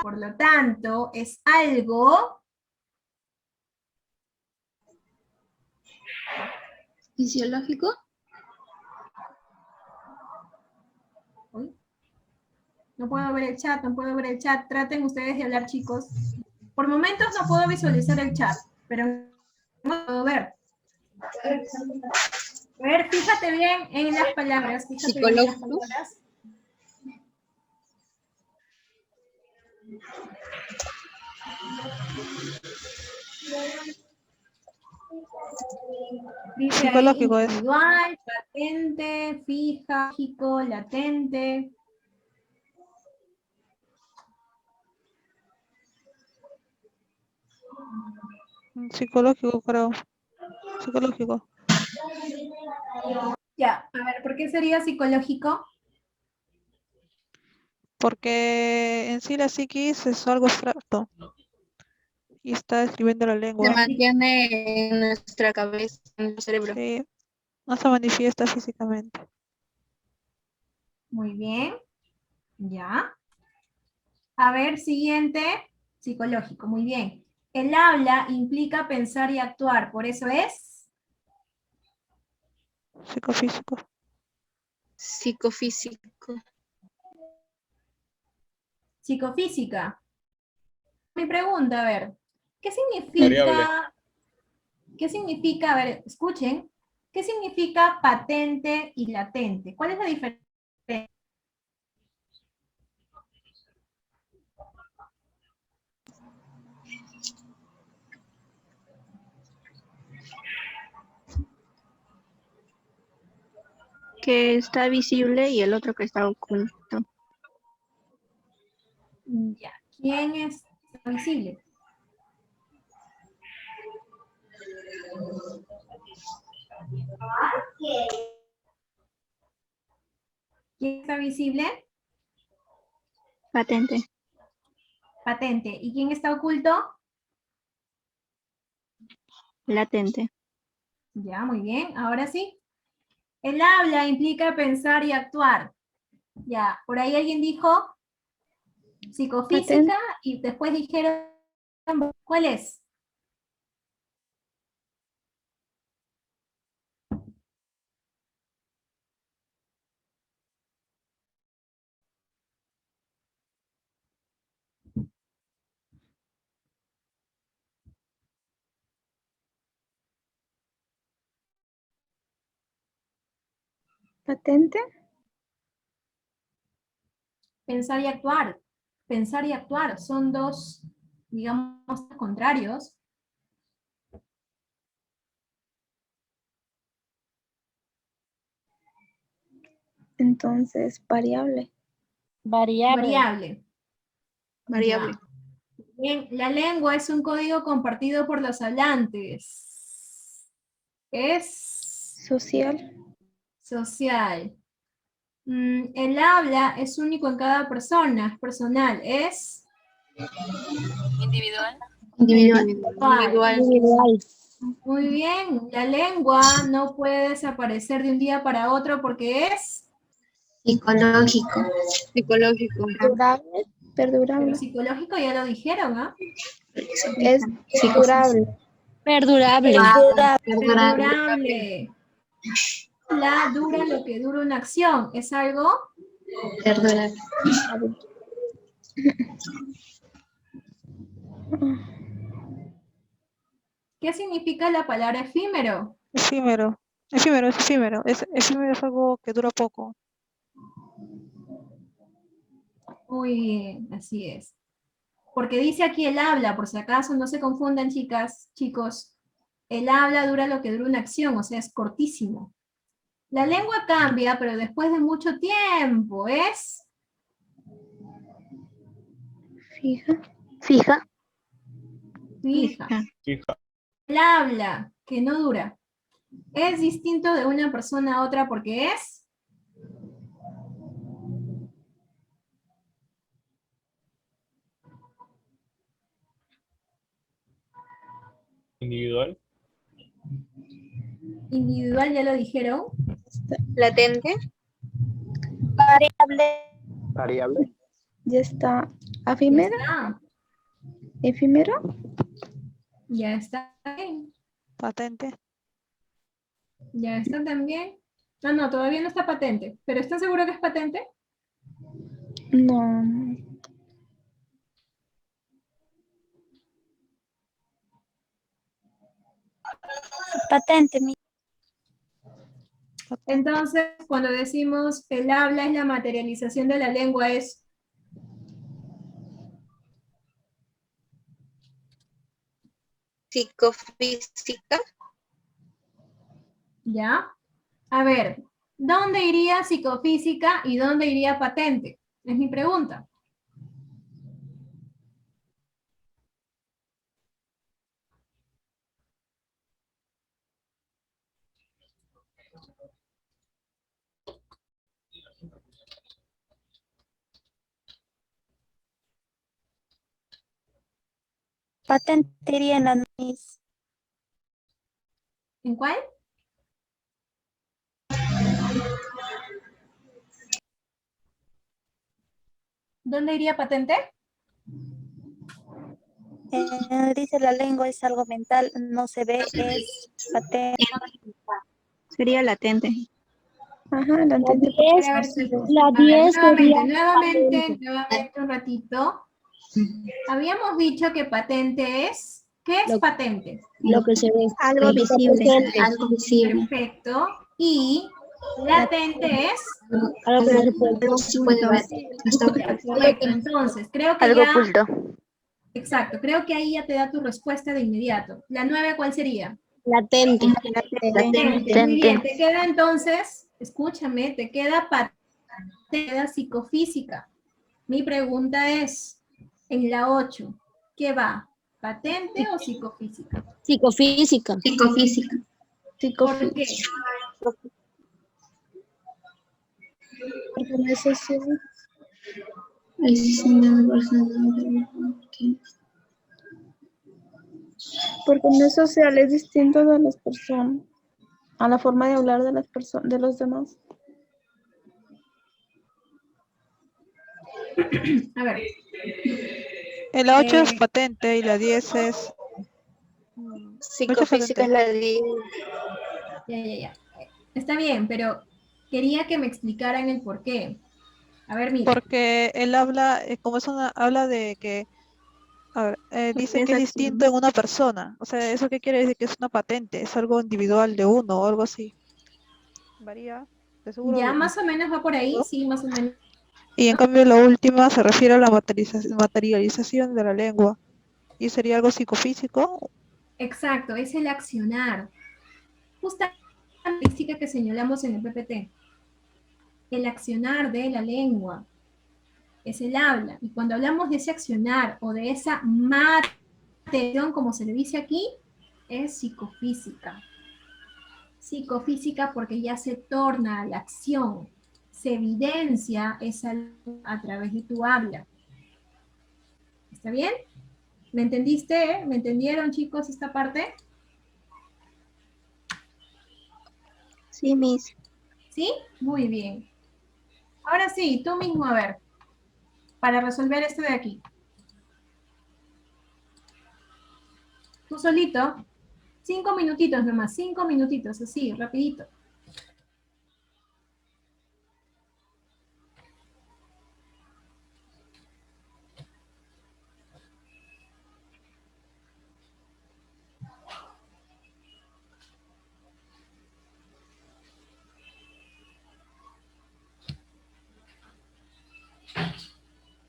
por lo tanto, es algo Fisiológico. Uy, no puedo ver el chat. Traten ustedes de hablar, chicos. Por momentos no puedo visualizar el chat, pero no puedo ver. A ver, fíjate bien en las palabras. Fíjate bien en las palabras. Dice Psicológico ahí, es. individual, patente, fija, lógico, latente. Psicológico, creo. Psicológico. Ya, a ver, ¿por qué sería psicológico? Porque en sí la psiquis es algo abstracto. y está escribiendo la Se lengua. mantiene en nuestra cabeza, en nuestro cerebro. Sí, no se manifiesta físicamente. Muy bien. Ya. A ver, siguiente. Psicológico. Muy bien. El habla implica pensar y actuar, por eso es Psicofísico. Psicofísico. psicofísica. Mi pregunta, a ver, ¿qué Variable. significa, a ver, escuchen, qué significa patente y latente? ¿Cuál es la diferencia? Que está visible y el otro que está oculto. Ya, ¿quién es visible? ¿Quién está visible? Patente. Patente. ¿Y quién está oculto? Latente. Ya, muy bien. Ahora sí. El habla implica pensar y actuar. Ya, por ahí alguien dijo psicofísica y después dijeron, ¿cuál es? ¿Patente? Pensar y actuar. Pensar y actuar son dos, digamos, contrarios. Entonces, variable. Variable. Variable. Ya. Bien, la lengua es un código compartido por los hablantes. Es Social. social. El habla es único en cada persona, es personal, es Individual. Individual. individual. Muy bien, la lengua no puede desaparecer de un día para otro porque es, Psicológico. Psicológico. Perdurable. pero Perdurable. psicológico ya lo dijeron, ¿ah? Es perdurable. Perdurable. Perdurable. Perdurable. La dura lo que dura una acción, ¿es algo? Perdurable. ¿Qué significa la palabra efímero? Efímero. Efímero es efímero. Efímero es algo que dura poco. Muy bien, así es. Porque dice aquí el habla, por si acaso no se confundan chicas, chicos, el habla dura lo que dura una acción, o sea, es cortísimo. La lengua cambia, pero después de mucho tiempo, es Fija. Fija. fija. Fija. El habla, que no dura, es distinto de una persona a otra porque es Individual. individual, ya lo dijeron. Latente. Variable. Ya está. Ya ¿Efímero? está, ¿Efímero? ya está bien, Patente. ya está también. Ah, no, todavía no está patente, pero ¿están seguros que es patente? No. Patente. Entonces, cuando decimos el habla es la materialización de la lengua, es Psicofísica. ¿ya? A ver, ¿dónde iría psicofísica y dónde iría patente? Es mi pregunta. Patente iría en la mis. ¿En cuál? ¿Dónde iría patente? Dice la lengua es algo mental, no se ve, es patente. Sería latente. Ajá, la entendí. A ver, chicos. La A ver, 10 sería nuevamente un ratito. Habíamos dicho que patente es... ¿Qué es patente? lo que se ve. Algo visible. Algo visible. Perfecto. Y latente es... Algo que no se puede Algo se puede ver. No está Perfecto. Entonces, creo que Algo ya... oculto. Exacto, creo que ahí ya te da tu respuesta de inmediato. ¿La 9 cuál sería? latente. Latente. Muy bien, te queda entonces, escúchame, te queda psicofísica. Mi pregunta es, en la 8, ¿qué va? ¿Patente o psicofísica? Psicofísica. Psicofísica. ¿Por qué? Porque no es eso. Porque no es social, es distinto de las personas, a la forma de hablar de las personas, de los demás. A ver. La 8 es patente y la 10 es... Psicofísica es la 10. Ya. Está bien, pero quería que me explicaran el por qué. A ver, mira. Porque él habla, como es una, habla de que, a ver, dice que es Esa distinto en una persona. O sea, ¿eso qué quiere decir? Que es una patente, es algo individual de uno o algo así. Varía, de seguro. Ya más o menos va por ahí, sí, más o menos. Y en cambio la última se refiere a la materialización de la lengua. ¿Y sería algo psicofísico? Exacto, es el accionar. Justa la característica que señalamos en el PPT. El accionar de la lengua es el habla. Y cuando hablamos de ese accionar o de esa materialización, como se le dice aquí, es psicofísica. Psicofísica porque ya se torna a la acción, se evidencia esa a través de tu habla. ¿Está bien? ¿Me entendiste? ¿Me entendieron, chicos, esta parte? Sí, Miss. ¿Sí? Muy bien. Ahora sí, tú mismo, a ver, para resolver esto de aquí. Tú solito, 5 minutitos nomás, 5 minutitos, así, rapidito.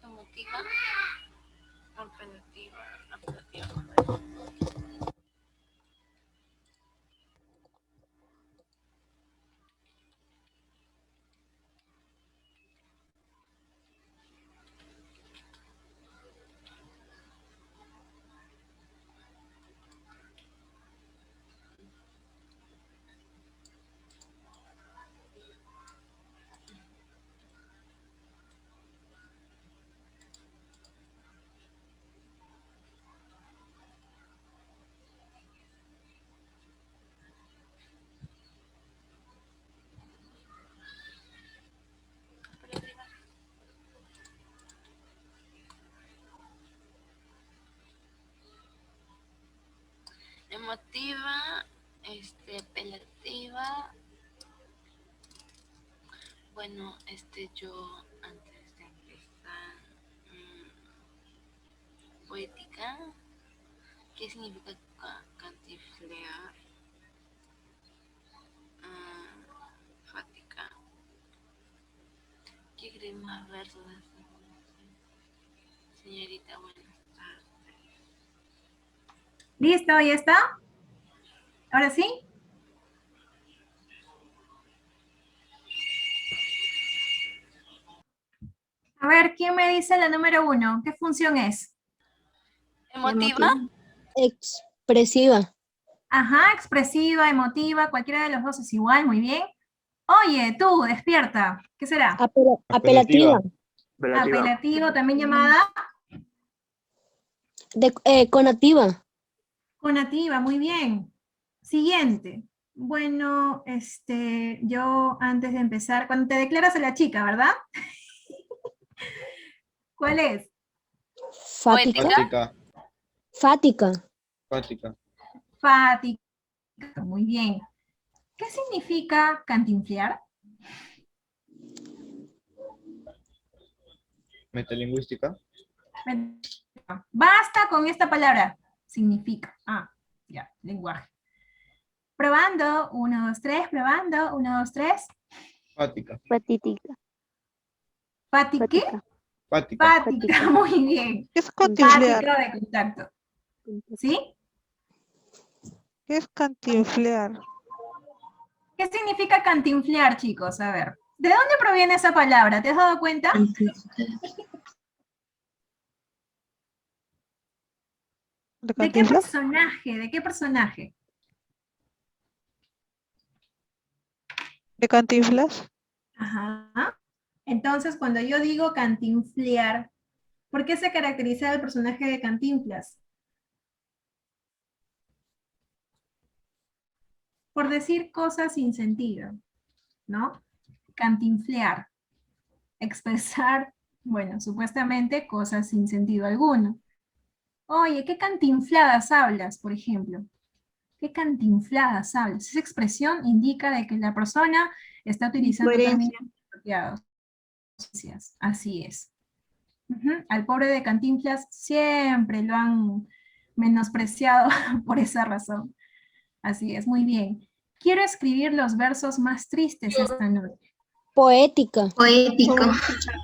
Emotiva, apelativa, apelativa. Emotiva, apelativa. Bueno, yo antes de empezar, poética, ¿qué significa cantiflear? Fática. ¿Qué crees más versos? Señorita, buenas tardes. ¿Listo? ¿Ya está? ¿Ahora sí? A ver, ¿quién me dice la número 1? ¿Qué función es? Emotiva. Expresiva. Ajá, expresiva, emotiva, cualquiera de los dos es igual, muy bien. Oye, tú, despierta. ¿Qué será? Apelativa. Apelativo, también llamada Conativa. Conativa, muy bien. Siguiente. Bueno, yo antes de empezar, cuando te declaras a la chica, ¿verdad? ¿Cuál es? Fática. Poética. Fática. Fática. Fática. Muy bien. ¿Qué significa cantinflear? Metalingüística. Basta con esta palabra. Significa. Ya, lenguaje. Probando. 1, 2, 3. Probando. 1, 2, 3. Fática. Fatítica. ¿Fátique? Fática. Fática, muy bien. ¿Qué es cantinflear? Fática de contacto. ¿Sí? ¿Qué es cantinflear? ¿Qué significa cantinflear, chicos? A ver. ¿De dónde proviene esa palabra? ¿Te has dado cuenta? ¿De ¿De qué Cantinflas? personaje? ¿De qué personaje? ¿De Cantinflas? Ajá. Entonces, cuando yo digo cantinflear, ¿por qué se caracteriza el personaje de Cantinflas? Por decir cosas sin sentido, ¿no? Cantinflear. Expresar, bueno, supuestamente cosas sin sentido alguno. Oye, ¿qué cantinfladas hablas, por ejemplo? ¿Qué cantinfladas hablas? Esa expresión indica de que la persona está utilizando términos apropiados. Así es. Al pobre de Cantinflas siempre lo han menospreciado por esa razón. Así es, muy bien. Quiero escribir los versos más tristes esta noche. Poética. Poético.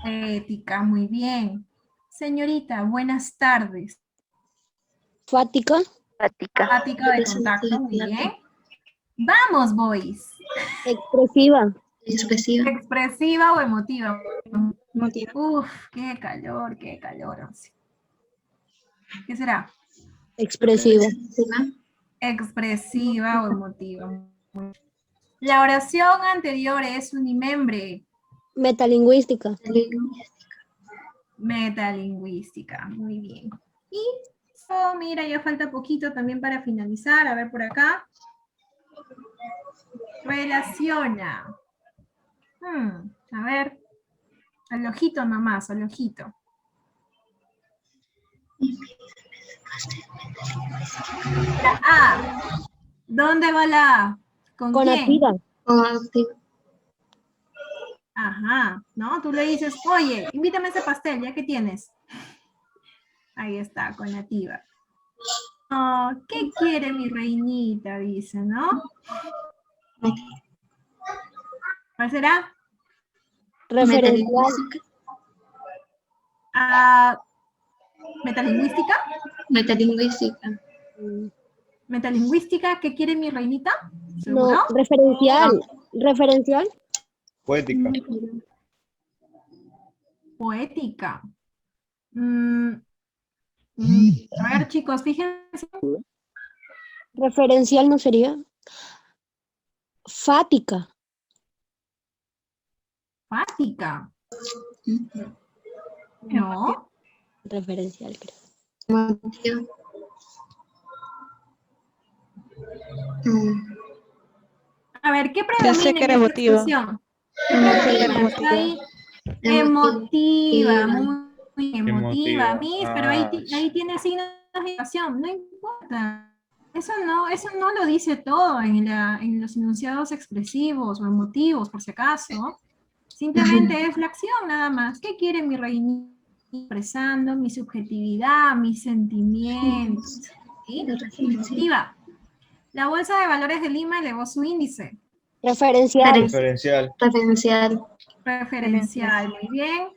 Poética, muy bien. Señorita, buenas tardes. Fática. Fática de contacto, muy bien. Vamos, boys. Expresiva. Expresiva. Expresiva o emotiva. Emotiva. Uf, qué calor, qué calor. ¿Qué será? Expresiva. Expresiva o emotiva. La oración anterior es unimembre. Metalingüística. Metalingüística, muy bien. Y, mira, ya falta poquito también para finalizar. A ver por acá. Relaciona. A ver. Al ojito nomás, al ojito. La A. ¿Dónde va la A? ¿Con Conativa. quién? Ajá, ¿no? Tú le dices, oye, invítame ese pastel, ¿ya que tienes? Ahí está, conativa. Oh, ¿qué quiere mi reinita? Dice, ¿no? ¿Cuál será? Referencial. ¿Metalingüística? Metalingüística. ¿Metalingüística? ¿Qué quiere mi reinita? No, ¿Seguro? referencial. Referencial. Poética. Poética. A ver, chicos, fíjense. Referencial no sería. Fática. Fática. No. Referencial, creo. Emotiva. A ver, ¿qué Pensé predomina que en era esta emotiva. expresión? ¿Qué predomina? Está ahí. Emotiva, muy emotiva, Miss, pero ahí tiene signos de negación, no importa. Eso no lo dice todo en los enunciados expresivos o emotivos, por si acaso. Simplemente es la acción, nada más. ¿Qué quiere mi reinita? Expresando mi subjetividad, mis sentimientos. ¿Sí? Emotiva. La Bolsa de Valores de Lima elevó su índice. Referencial. Referencial. Referencial. Referencial, muy bien.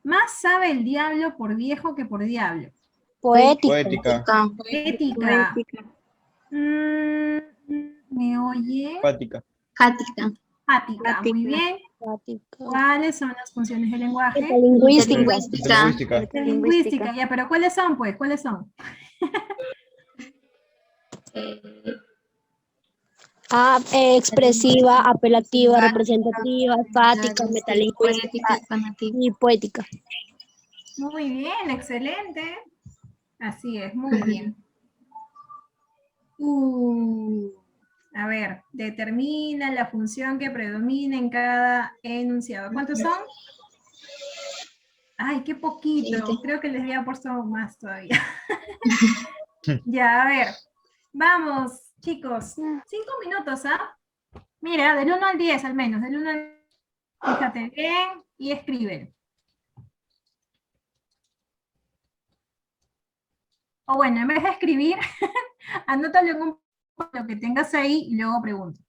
Más sabe el diablo por viejo que por diablo. Poética. Poética. ¿Me oye? Fática. Fática. Fática, muy bien. Fática. ¿Cuáles son las funciones del lenguaje? Metalingüística. Lingüística, ya, pero ¿cuáles son, pues? ¿Cuáles son? Expresiva, apelativa, representativa, fática, metalingüística y poética. Muy bien, excelente. Así es, muy bien. A ver, determina la función que predomina en cada enunciado. ¿Cuántos son? Ay, qué poquito. Creo que les había puesto más todavía. Ya, a ver. Vamos, chicos. 5 minutos, ¿ah? Mira, del 1 al 10 al menos. Del 1 al... Fíjate bien y escribe. O bueno, en vez de escribir, anótalo en un lo que tengas ahí y luego pregunta.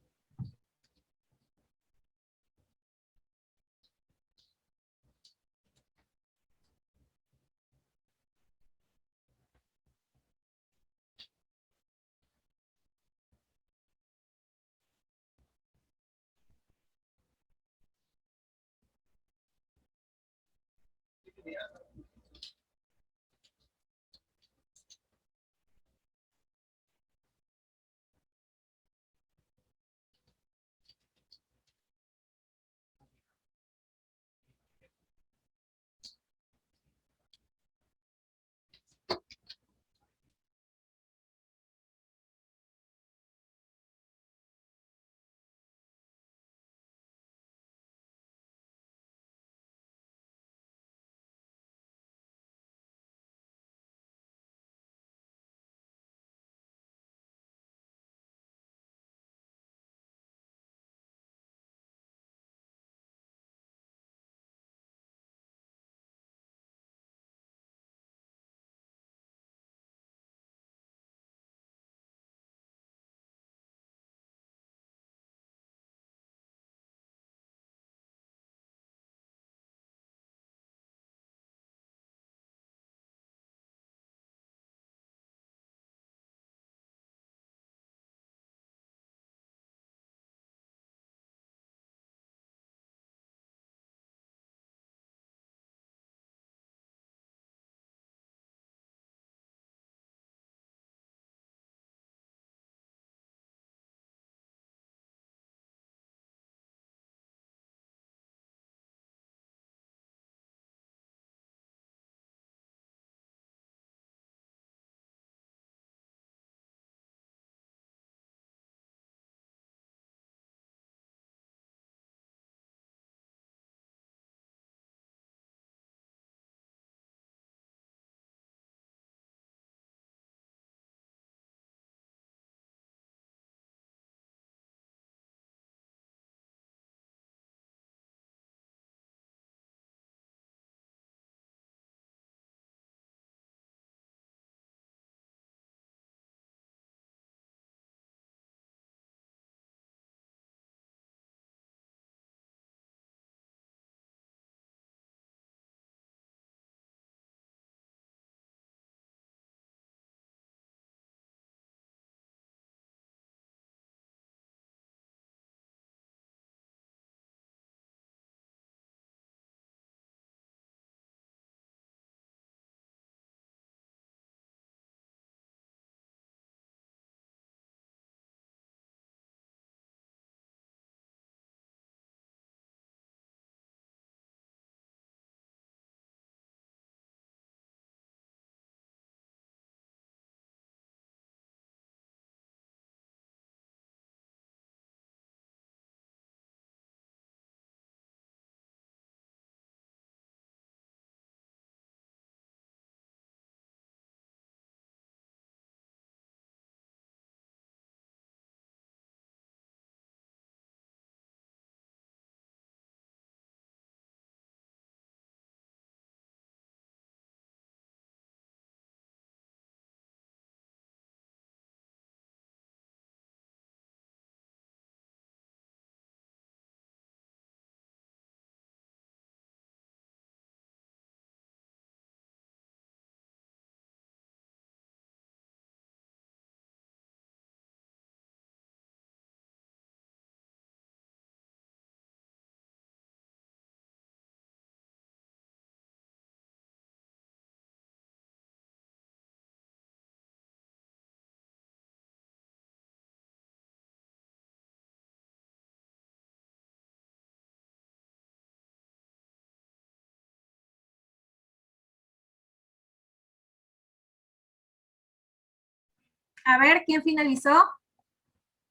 A ver, ¿quién finalizó?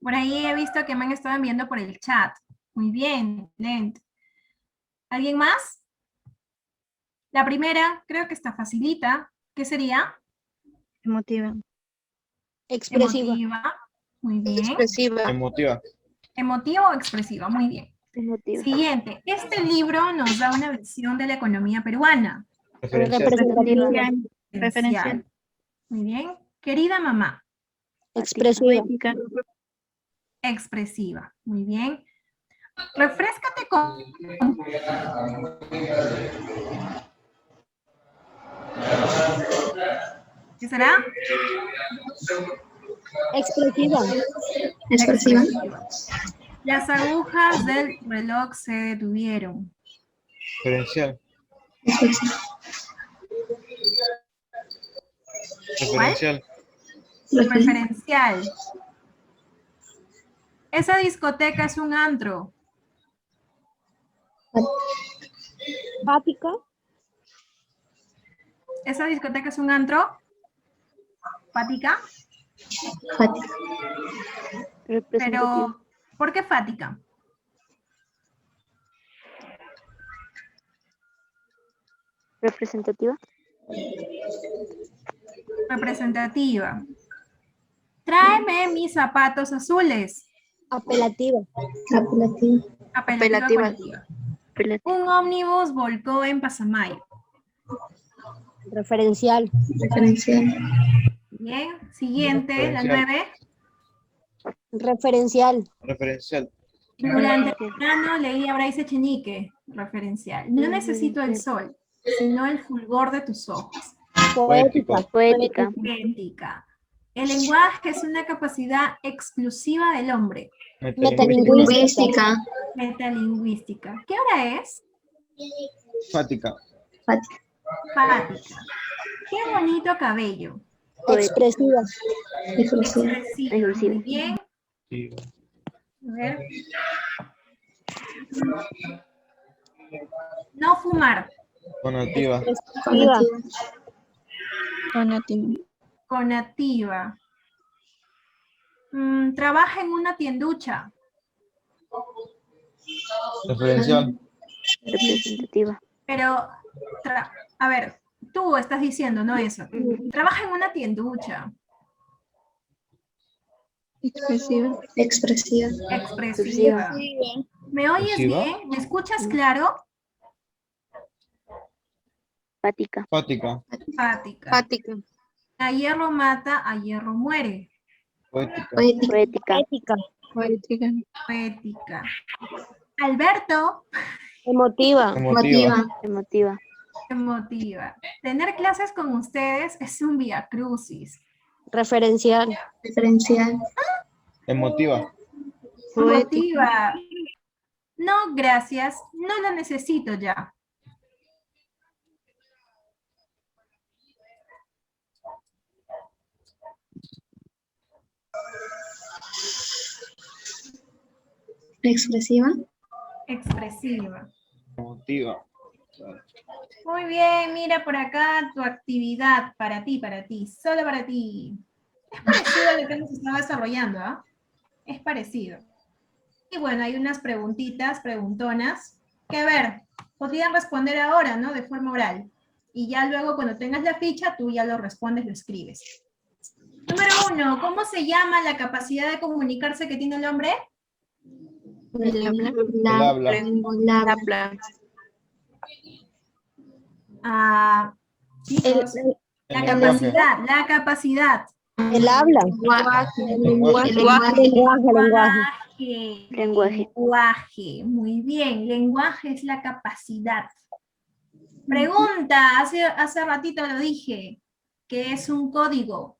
Por ahí he visto que me han estado enviando por el chat. Muy bien, excelente. ¿Alguien más? La primera, creo que está facilita. ¿Qué sería? Emotiva. Expresiva. Emotiva. Muy bien. Expresiva. Emotiva. Emotiva o expresiva. Muy bien. Emotiva. Siguiente. Este libro nos da una visión de la economía peruana. Referencial. Representativa. Referencial. Muy bien. Querida mamá. Expresiva. Expresiva. Muy bien. Refréscate con... ¿Qué será? Expresiva. Expresiva. Las agujas del reloj se detuvieron. Referencial. ¿Cuál? Referencial. Referencial. Esa discoteca es un antro. Fática. ¿Esa discoteca es un antro? ¿Fática? Pero, ¿por qué fática? Representativa. Representativa. Tráeme mis zapatos azules. Apelativa. Apelativa. Apelativa. Un ómnibus volcó en Pasamayo. Referencial. Bien. Siguiente, la 9. Referencial. Referencial. Durante el verano leí a Bryce Echenique. Referencial. No necesito el sol, sino el fulgor de tus ojos. Poética. Poética. Poética. El lenguaje es una capacidad exclusiva del hombre. Metalingüística. Metalingüística. ¿Qué hora es? Fática. Fática. Qué bonito cabello. Expresiva. Expresiva. Muy bien. Sí. A ver. No fumar. Conativa. Conativa. Trabaja en una tienducha. Referencial. Representativa. Pero, a ver, tú estás diciendo, no eso. Trabaja en una tienducha. Expresiva. Expresiva. ¿Me oyes ¿Expresiva? bien? ¿Me escuchas claro? Fática. Fática. Fática. Fática. A hierro mata, a hierro muere. Poética. Poética. Poética. Alberto. Emotiva. Emotiva. Emotiva. Tener clases con ustedes es un viacrucis. Referencial. Emotiva. Emotiva. No, gracias. No lo necesito ya. Expresiva. Expresiva. Emotiva. Muy bien, mira por acá tu actividad para ti, solo para ti. Es parecido a lo que hemos estado desarrollando, ¿ah? Es parecido. Y bueno, hay unas preguntitas, preguntonas, que a ver, podrían responder ahora, ¿no? De forma oral. Y ya luego cuando tengas la ficha, tú ya lo respondes, lo escribes. Número 1, ¿cómo se llama la capacidad de comunicarse que tiene el hombre? El habla. Ah, chicos, la capacidad. El habla. Lenguaje. Muy bien, lenguaje es la capacidad. Pregunta, hace ratito lo dije, ¿qué es un código?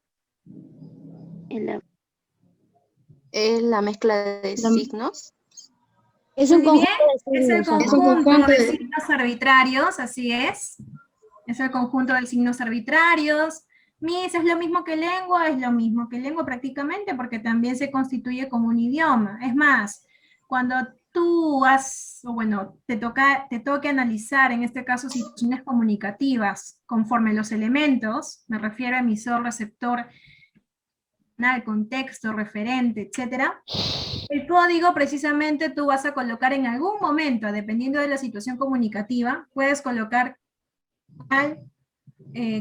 Es la mezcla de signos. Es un Muy conjunto bien, de es el signos. conjunto de signos arbitrarios, así es. Es el conjunto de signos arbitrarios. Miss, ¿es lo mismo que lengua? Es lo mismo que lengua prácticamente, porque también se constituye como un idioma. Es más, cuando tú te toque analizar, en este caso, situaciones comunicativas, conforme los elementos, me refiero a emisor, receptor, el contexto, referente, etcétera. El código precisamente tú vas a colocar en algún momento, dependiendo de la situación comunicativa, puedes colocar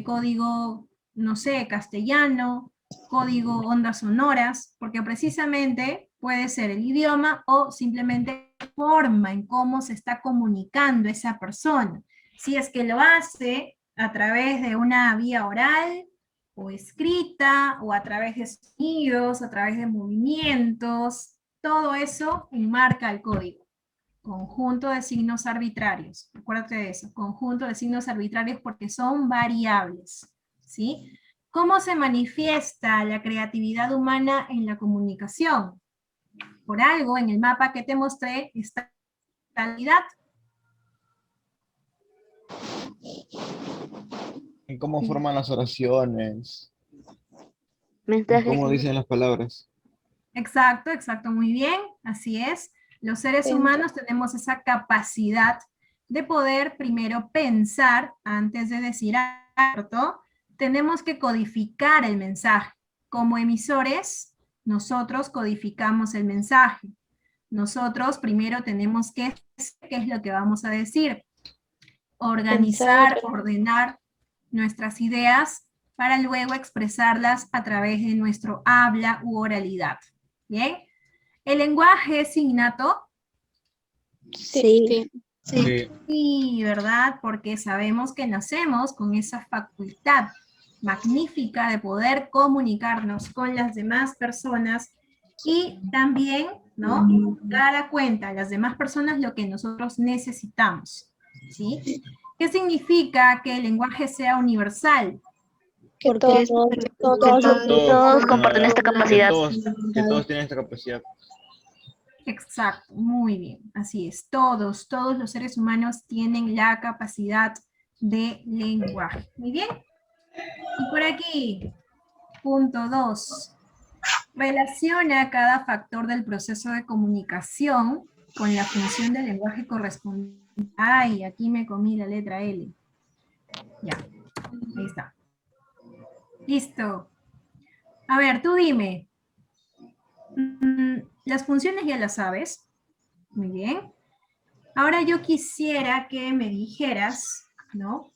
código, no sé, castellano, código ondas sonoras, porque precisamente puede ser el idioma o simplemente la forma en cómo se está comunicando esa persona. Si es que lo hace a través de una vía oral o escrita, o a través de sonidos, a través de movimientos, todo eso enmarca el código. Conjunto de signos arbitrarios. Acuérdate de eso, conjunto de signos arbitrarios porque son variables, ¿sí? ¿Cómo se manifiesta la creatividad humana en la comunicación? Por algo, en el mapa que te mostré, está la calidad. En cómo forman las oraciones, en Mensajes. cómo dicen las palabras. Exacto, exacto, muy bien, así es. Los seres humanos tenemos esa capacidad de poder primero pensar antes de decir algo. Tenemos que codificar el mensaje. Como emisores, nosotros codificamos el mensaje. Nosotros primero tenemos que saber qué es lo que vamos a decir. Organizar, ordenar nuestras ideas para luego expresarlas a través de nuestro habla u oralidad. ¿Bien? ¿El lenguaje es innato? Sí. Sí. Sí, ¿verdad? Porque sabemos que nacemos con esa facultad magnífica de poder comunicarnos con las demás personas y también, ¿no? Dar a cuenta a las demás personas lo que nosotros necesitamos, ¿sí? ¿Qué significa que el lenguaje sea universal? Porque Todos comparten esta capacidad. Que todos tienen esta capacidad. Exacto, muy bien, así es. Todos los seres humanos tienen la capacidad de lenguaje. Muy bien. Y por aquí, punto 2. Relaciona cada factor del proceso de comunicación con la función del lenguaje correspondiente. Ay, aquí me comí la letra L. Ya, ahí está. Listo. A ver, tú dime. Las funciones ya las sabes. Muy bien. Ahora yo quisiera que me dijeras, ¿no?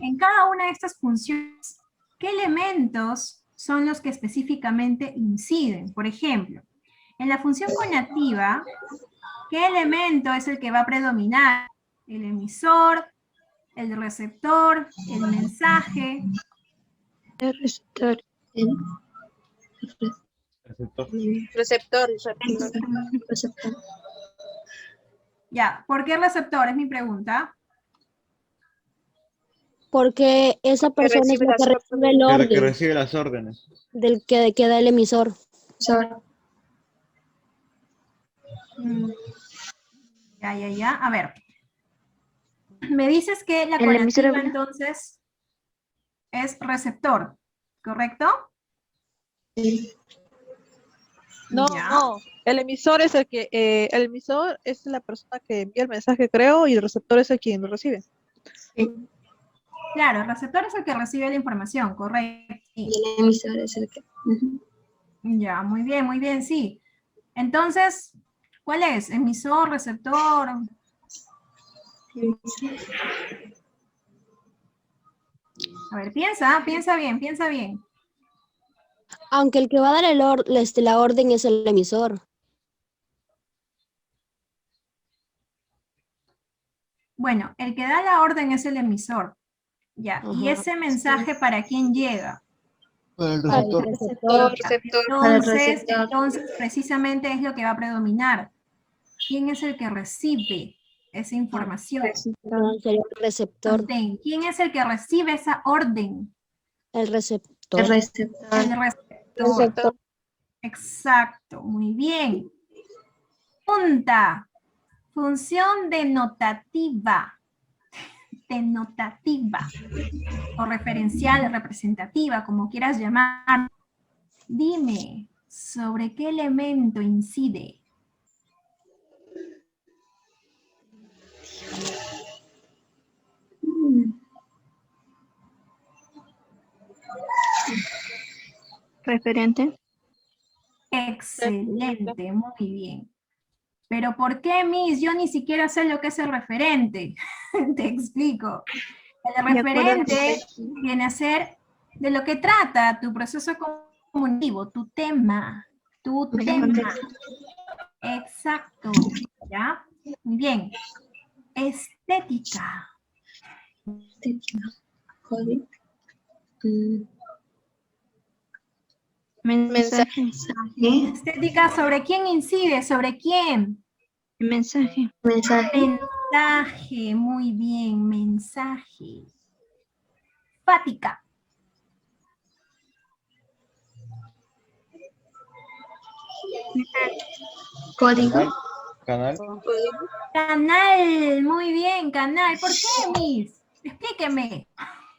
En cada una de estas funciones, ¿qué elementos son los que específicamente inciden? Por ejemplo, en la función conativa, ¿qué elemento es el que va a predominar? ¿El emisor, el receptor, el mensaje? El receptor. Receptor. Receptor. Ya, ¿por qué receptor? Es mi pregunta. Porque esa persona es recibe la que las recibe el Que orden recibe las órdenes. del que da el emisor. Ya. A ver. Me dices que la El emisor conativa habla. entonces es receptor, ¿correcto? No, Ya. no. El emisor es el emisor es la persona que envía el mensaje, creo, y el receptor es el quien lo recibe. Claro, el receptor es el que recibe la información, correcto. Y el emisor es el que... Ya, muy bien, sí. Entonces, ¿cuál es? ¿Emisor, receptor? A ver, piensa bien. Aunque el que va a dar la orden es el emisor. Bueno, el que da la orden es el emisor. Ya, Ajá. ¿y ese mensaje para quién llega? Para el Al receptor. receptor. Entonces, precisamente es lo que va a predominar. ¿Quién es el que recibe esa información? No, sería el receptor. Orden. ¿Quién es el que recibe esa orden? El receptor. El receptor. El receptor. Exacto, muy bien. Punta. Función denotativa. Denotativa. O referencial, representativa, como quieras llamar. Dime, ¿sobre qué elemento incide? Referente. Excelente, muy bien. Pero ¿por qué, Miss? Yo ni siquiera sé lo que es el referente. Te explico. El De acuerdo. referente viene a ser de lo que trata tu proceso comunicativo, tu tema. Tu tema. Exacto. ¿Ya? Muy bien. Estética. Código. Mensaje. Estética, ¿sobre quién incide? ¿Sobre quién? Mensaje. Mensaje. Mensaje, muy bien, mensaje. Fática. Código. Canal. Canal, muy bien, canal. ¿Por qué, Miss? Explíqueme.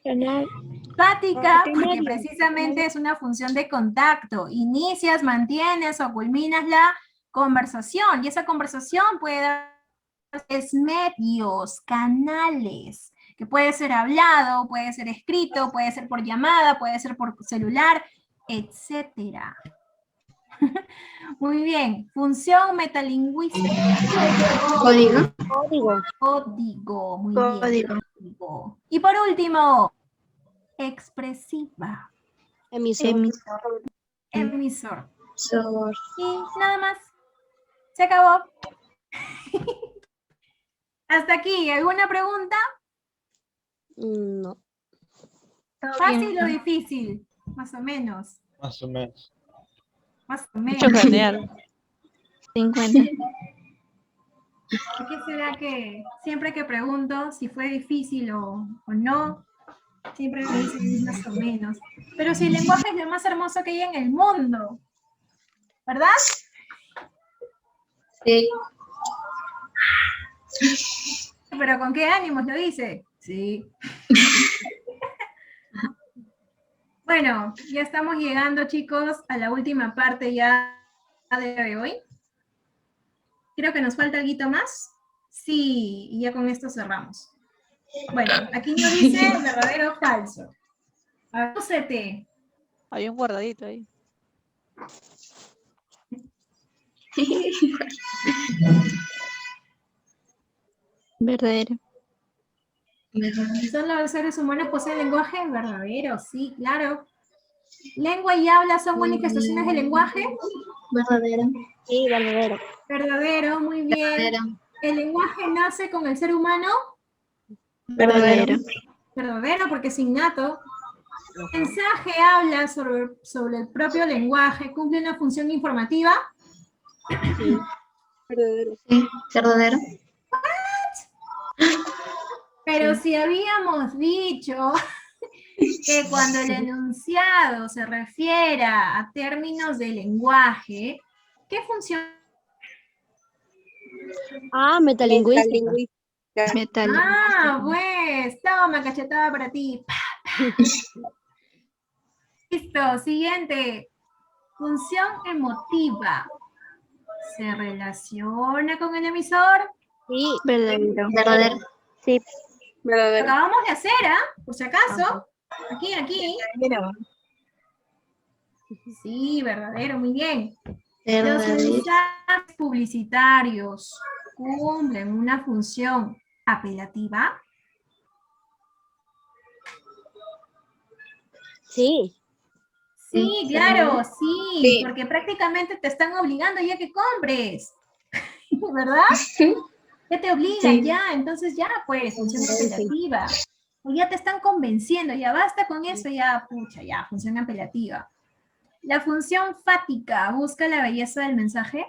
Canal. Fática, porque Medio. precisamente es una función de contacto. Inicias, mantienes o culminas la conversación. Y esa conversación puede dar medios, canales, que puede ser hablado, puede ser escrito, puede ser por llamada, puede ser por celular, etcétera. Muy bien. Función metalingüística. Código. Código. Código. Muy Código. bien. Código. Y por último, expresiva. Emisor. Emisor. Sor. Y nada más. Se acabó. Hasta aquí. ¿Alguna pregunta? No. ¿Fácil o difícil? Más o menos. Más o menos. Más o menos. Mucho genial. 50. ¿Por qué será que siempre que pregunto si fue difícil o no, siempre me dicen más o menos? Pero si el lenguaje es lo más hermoso que hay en el mundo, ¿verdad? Sí. Pero ¿con qué ánimos lo dice? Sí. Bueno, ya estamos llegando, chicos, a la última parte ya de hoy. Creo que nos falta algo más. Sí, y ya con esto cerramos. Bueno, aquí nos dice verdadero o falso. Acúsete. Hay un guardadito ahí. Verdadero. ¿Solo los seres humanos poseen lenguaje? Verdadero, sí, claro. ¿Lengua y habla son manifestaciones de lenguaje? Verdadero. Sí, verdadero. Verdadero, muy bien. Verdadero. ¿El lenguaje nace con el ser humano? Verdadero. Verdadero, porque es innato. ¿El mensaje habla sobre el propio lenguaje? ¿Cumple una función informativa? Sí. Verdadero. Sí. Verdadero. Pero si habíamos dicho que cuando el enunciado se refiera a términos de lenguaje, ¿qué función? Ah, metalingüística. Metal. Ah, pues, toma, cachetada para ti. Listo, siguiente. Función emotiva. ¿Se relaciona con el emisor? Sí. Verdadero. Verdadero. Sí. Lo Verdadero. acabamos de hacer, ¿ah? Por si acaso. Aquí. Sí, verdadero, muy bien. Los Verdadero. mensajes publicitarios cumplen una función apelativa. Sí. Sí, claro, sí, Sí. porque prácticamente te están obligando ya que compres, ¿verdad? Ya te obligan, Sí. ya, entonces ya, pues, función apelativa. O ya te están convenciendo, ya basta con eso, ya, pucha, ya, función apelativa. La función fática busca la belleza del mensaje.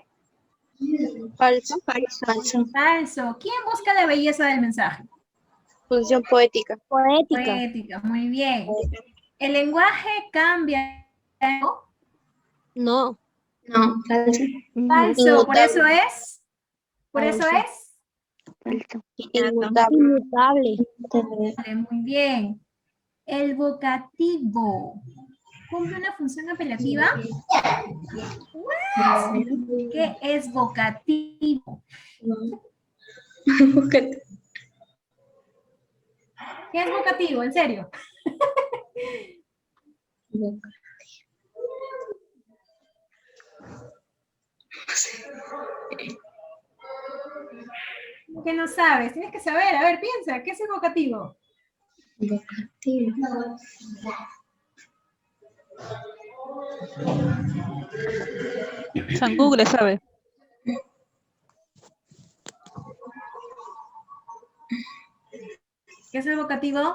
Falso. Falso. Falso. ¿Quién busca la belleza del mensaje? Función poética. Poética. Poética, muy bien. ¿El lenguaje cambia? No. No. Falso. Falso, por eso Inmutable. es. Por eso Falso. es. Inmutable. Inmutable. Vale, muy bien. El vocativo. ¿Cumple una función apelativa? ¿Qué es vocativo? ¿Qué es vocativo? En serio. ¿Qué no sabes? Tienes que saber. A ver, piensa, ¿qué es el vocativo? Vocativo. San Google sabe. ¿Qué es el vocativo?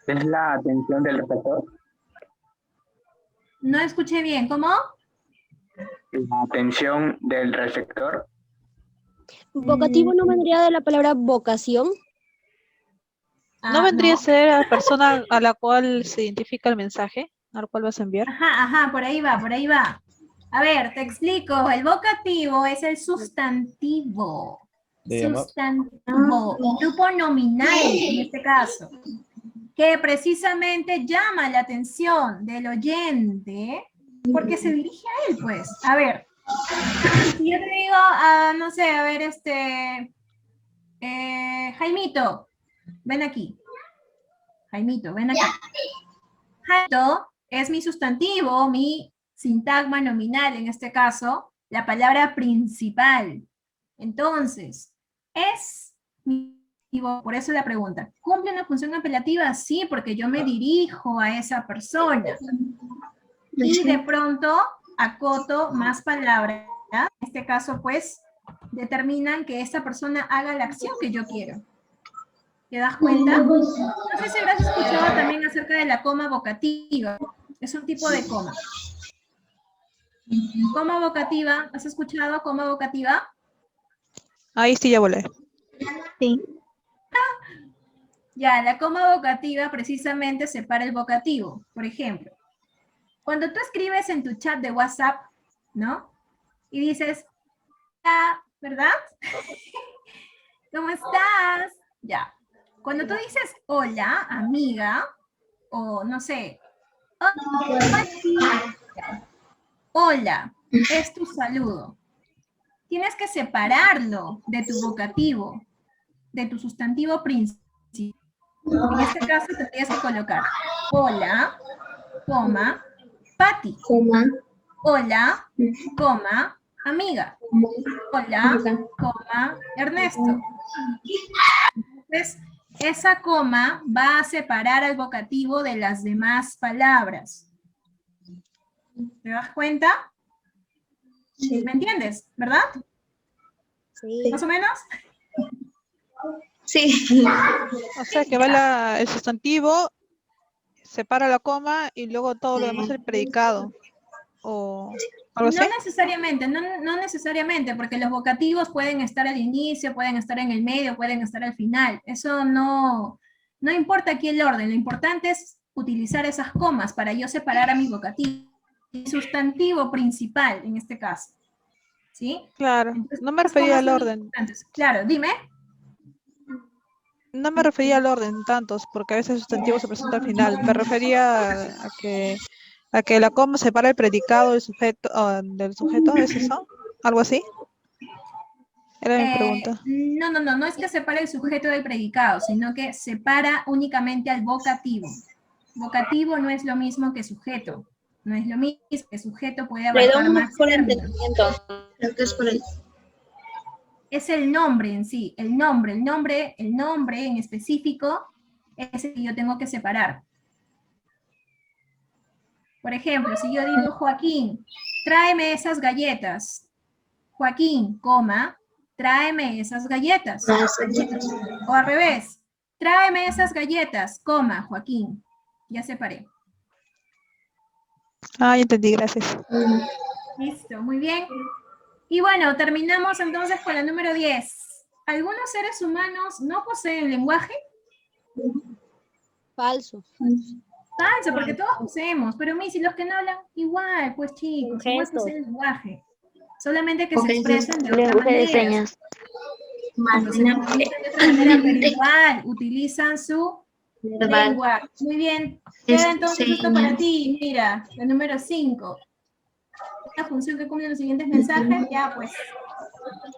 ¿Es la atención del receptor? No escuché bien. ¿Cómo? La atención del receptor. ¿Vocativo no vendría de la palabra vocación? ¿No vendría a ser la persona a la cual se identifica el mensaje al cual vas a enviar? Ajá, por ahí va, por ahí va. A ver, te explico. El vocativo es el sustantivo. Sustantivo, grupo nominal en este caso, que precisamente llama la atención del oyente porque se dirige a él, pues. A ver, si yo te digo, no sé, a ver, Jaimito, ven aquí. Jaimito, ven aquí. Jaimito es mi sustantivo, mi sintagma nominal, en este caso, la palabra principal. Entonces, es mi, por eso la pregunta, ¿cumple una función apelativa? Sí, porque yo me dirijo a esa persona. Y de pronto acoto más palabras. En este caso, pues, determinan que esta persona haga la acción que yo quiero. ¿Te das cuenta? No sé si habrás escuchado también acerca de la coma vocativa. Es un tipo de coma. Coma vocativa, ¿has escuchado coma vocativa? Ahí sí ya volé. Sí. Ya, la coma vocativa precisamente separa el vocativo. Por ejemplo, cuando tú escribes en tu chat de WhatsApp, ¿no? Y dices, ¿verdad? ¿Cómo estás? Ya. Cuando tú dices hola, amiga, o no sé, hola, es tu saludo. Tienes que separarlo de tu vocativo, de tu sustantivo principal. En este caso tendrías que colocar hola, coma, Pati. Hola, coma, amiga. Hola, coma, Ernesto. Entonces, esa coma va a separar al vocativo de las demás palabras. ¿Te das cuenta? Sí. ¿Me entiendes? ¿Verdad? Sí. ¿Más o menos? Sí. O sea que va el sustantivo, separa la coma y luego todo lo demás el predicado. ¿O algo así? No necesariamente, no necesariamente, porque los vocativos pueden estar al inicio, pueden estar en el medio, pueden estar al final. Eso no importa aquí el orden, lo importante es utilizar esas comas para yo separar a mi vocativo. Mi sustantivo principal, en este caso. ¿Sí? Claro, entonces, no me refería al orden. Importantes. Claro, dime. No me refería al orden tantos, porque a veces el sustantivo se presenta al final. Me refería a que la coma separa el predicado del sujeto, ¿es eso? ¿Algo así? Era mi pregunta. No es que separe el sujeto del predicado, sino que separa únicamente al vocativo. Vocativo no es lo mismo que sujeto. No es lo mismo que sujeto, puede abarcar más términos. Es el nombre en sí, el nombre en específico es el que yo tengo que separar. Por ejemplo, si yo digo Joaquín, tráeme esas galletas. Joaquín, coma, tráeme esas galletas. O al revés, tráeme esas galletas, coma, Joaquín. Ya separé. Ah, ya entendí, gracias. Listo, muy bien. Y bueno, terminamos entonces con la número 10. ¿Algunos seres humanos no poseen lenguaje? Falso. Falso, porque todos poseemos, pero si los que no hablan, igual, pues chicos, igual poseen lenguaje. Solamente que se expresan de otra manera. de señas. Pero igual, utilizan su lengua. Muy bien. Queda entonces esto para ti, mira, la número 5. La función que cumple los siguientes mensajes, ya pues,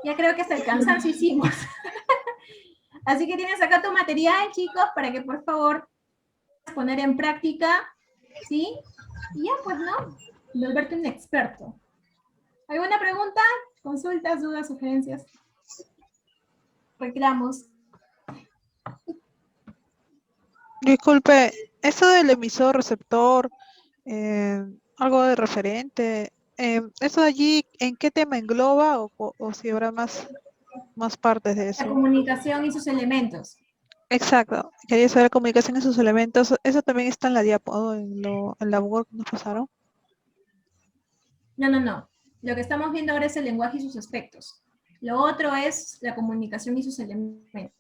ya creo que hasta el cansancio hicimos. Así que tienes acá tu material, chicos, para que por favor poner en práctica, ¿sí? Y ya, pues, ¿no? Volverte un experto. ¿Alguna pregunta? ¿Consultas, dudas, sugerencias? Reclamos. Disculpe, eso del emisor, receptor, algo de referente, ¿eso de allí en qué tema engloba o si habrá más partes de La eso? comunicación y sus elementos. Exacto, quería saber comunicación y sus elementos. Eso también está en la diapo, ¿no? En la Word que nos pasaron. No, no, no. Lo que estamos viendo ahora es el lenguaje y sus aspectos. Lo otro es la comunicación y sus elementos.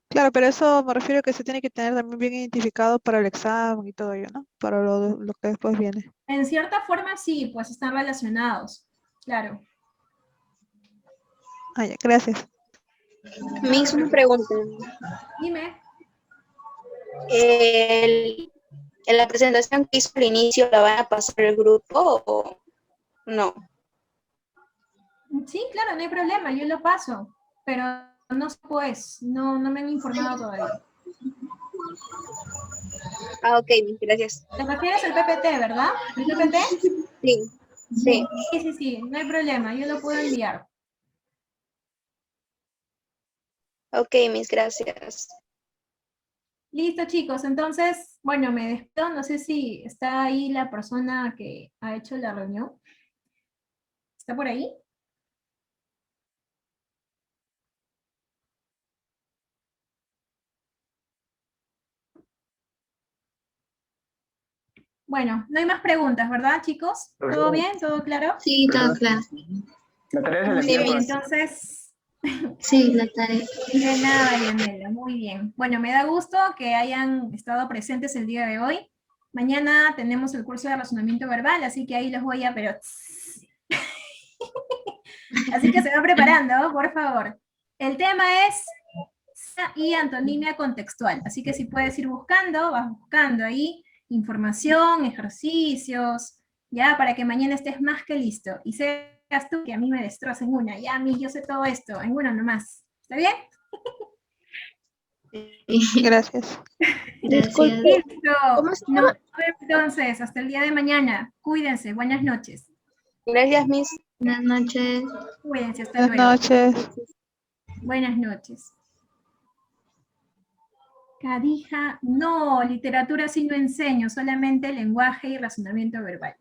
Claro, pero eso me refiero a que se tiene que tener también bien identificado para el examen y todo ello, ¿no? Para lo que después viene. En cierta forma sí, pues están relacionados. Claro. Ah, ya, gracias. Misma pregunta. Dime. ¿En la presentación que hizo al inicio la van a pasar el grupo o no? Sí, claro, no hay problema, yo lo paso. Pero no sé, pues, no me han informado todavía. Ah, ok, gracias. ¿Te refieres al PPT, verdad? ¿El PPT? Sí, sí. Sí, no hay problema, yo lo puedo enviar. Ok, mis gracias. Listo, chicos, entonces, bueno, me despido, no sé si está ahí la persona que ha hecho la reunión. ¿Está por ahí? Bueno, no hay más preguntas, ¿verdad, chicos? ¿Todo bien? ¿Todo claro? Sí, todo claro. La tarea se la Muy bien, envía, pues. entonces, Sí, la tarea. de nada, Yanela, muy bien. Bueno, me da gusto que hayan estado presentes el día de hoy. Mañana tenemos el curso de razonamiento verbal, así que ahí los voy a, pero... Así que se va preparando, por favor. El tema es y antonimia contextual, así que si puedes ir buscando, vas buscando ahí información, ejercicios, ya, para que mañana estés más que listo. Y seas tú que a mí me destrocen una, ya a mí yo sé todo esto, en una nomás. ¿Está bien? Gracias. Gracias. Listo. ¿Cómo se Nos llama? vemos entonces, hasta el día de mañana. Cuídense, buenas noches. Gracias, Miss. Buenas noches. Cuídense, hasta Buenas luego. noches. Buenas noches. Cadija, no, literatura sí no enseño, solamente lenguaje y razonamiento verbal.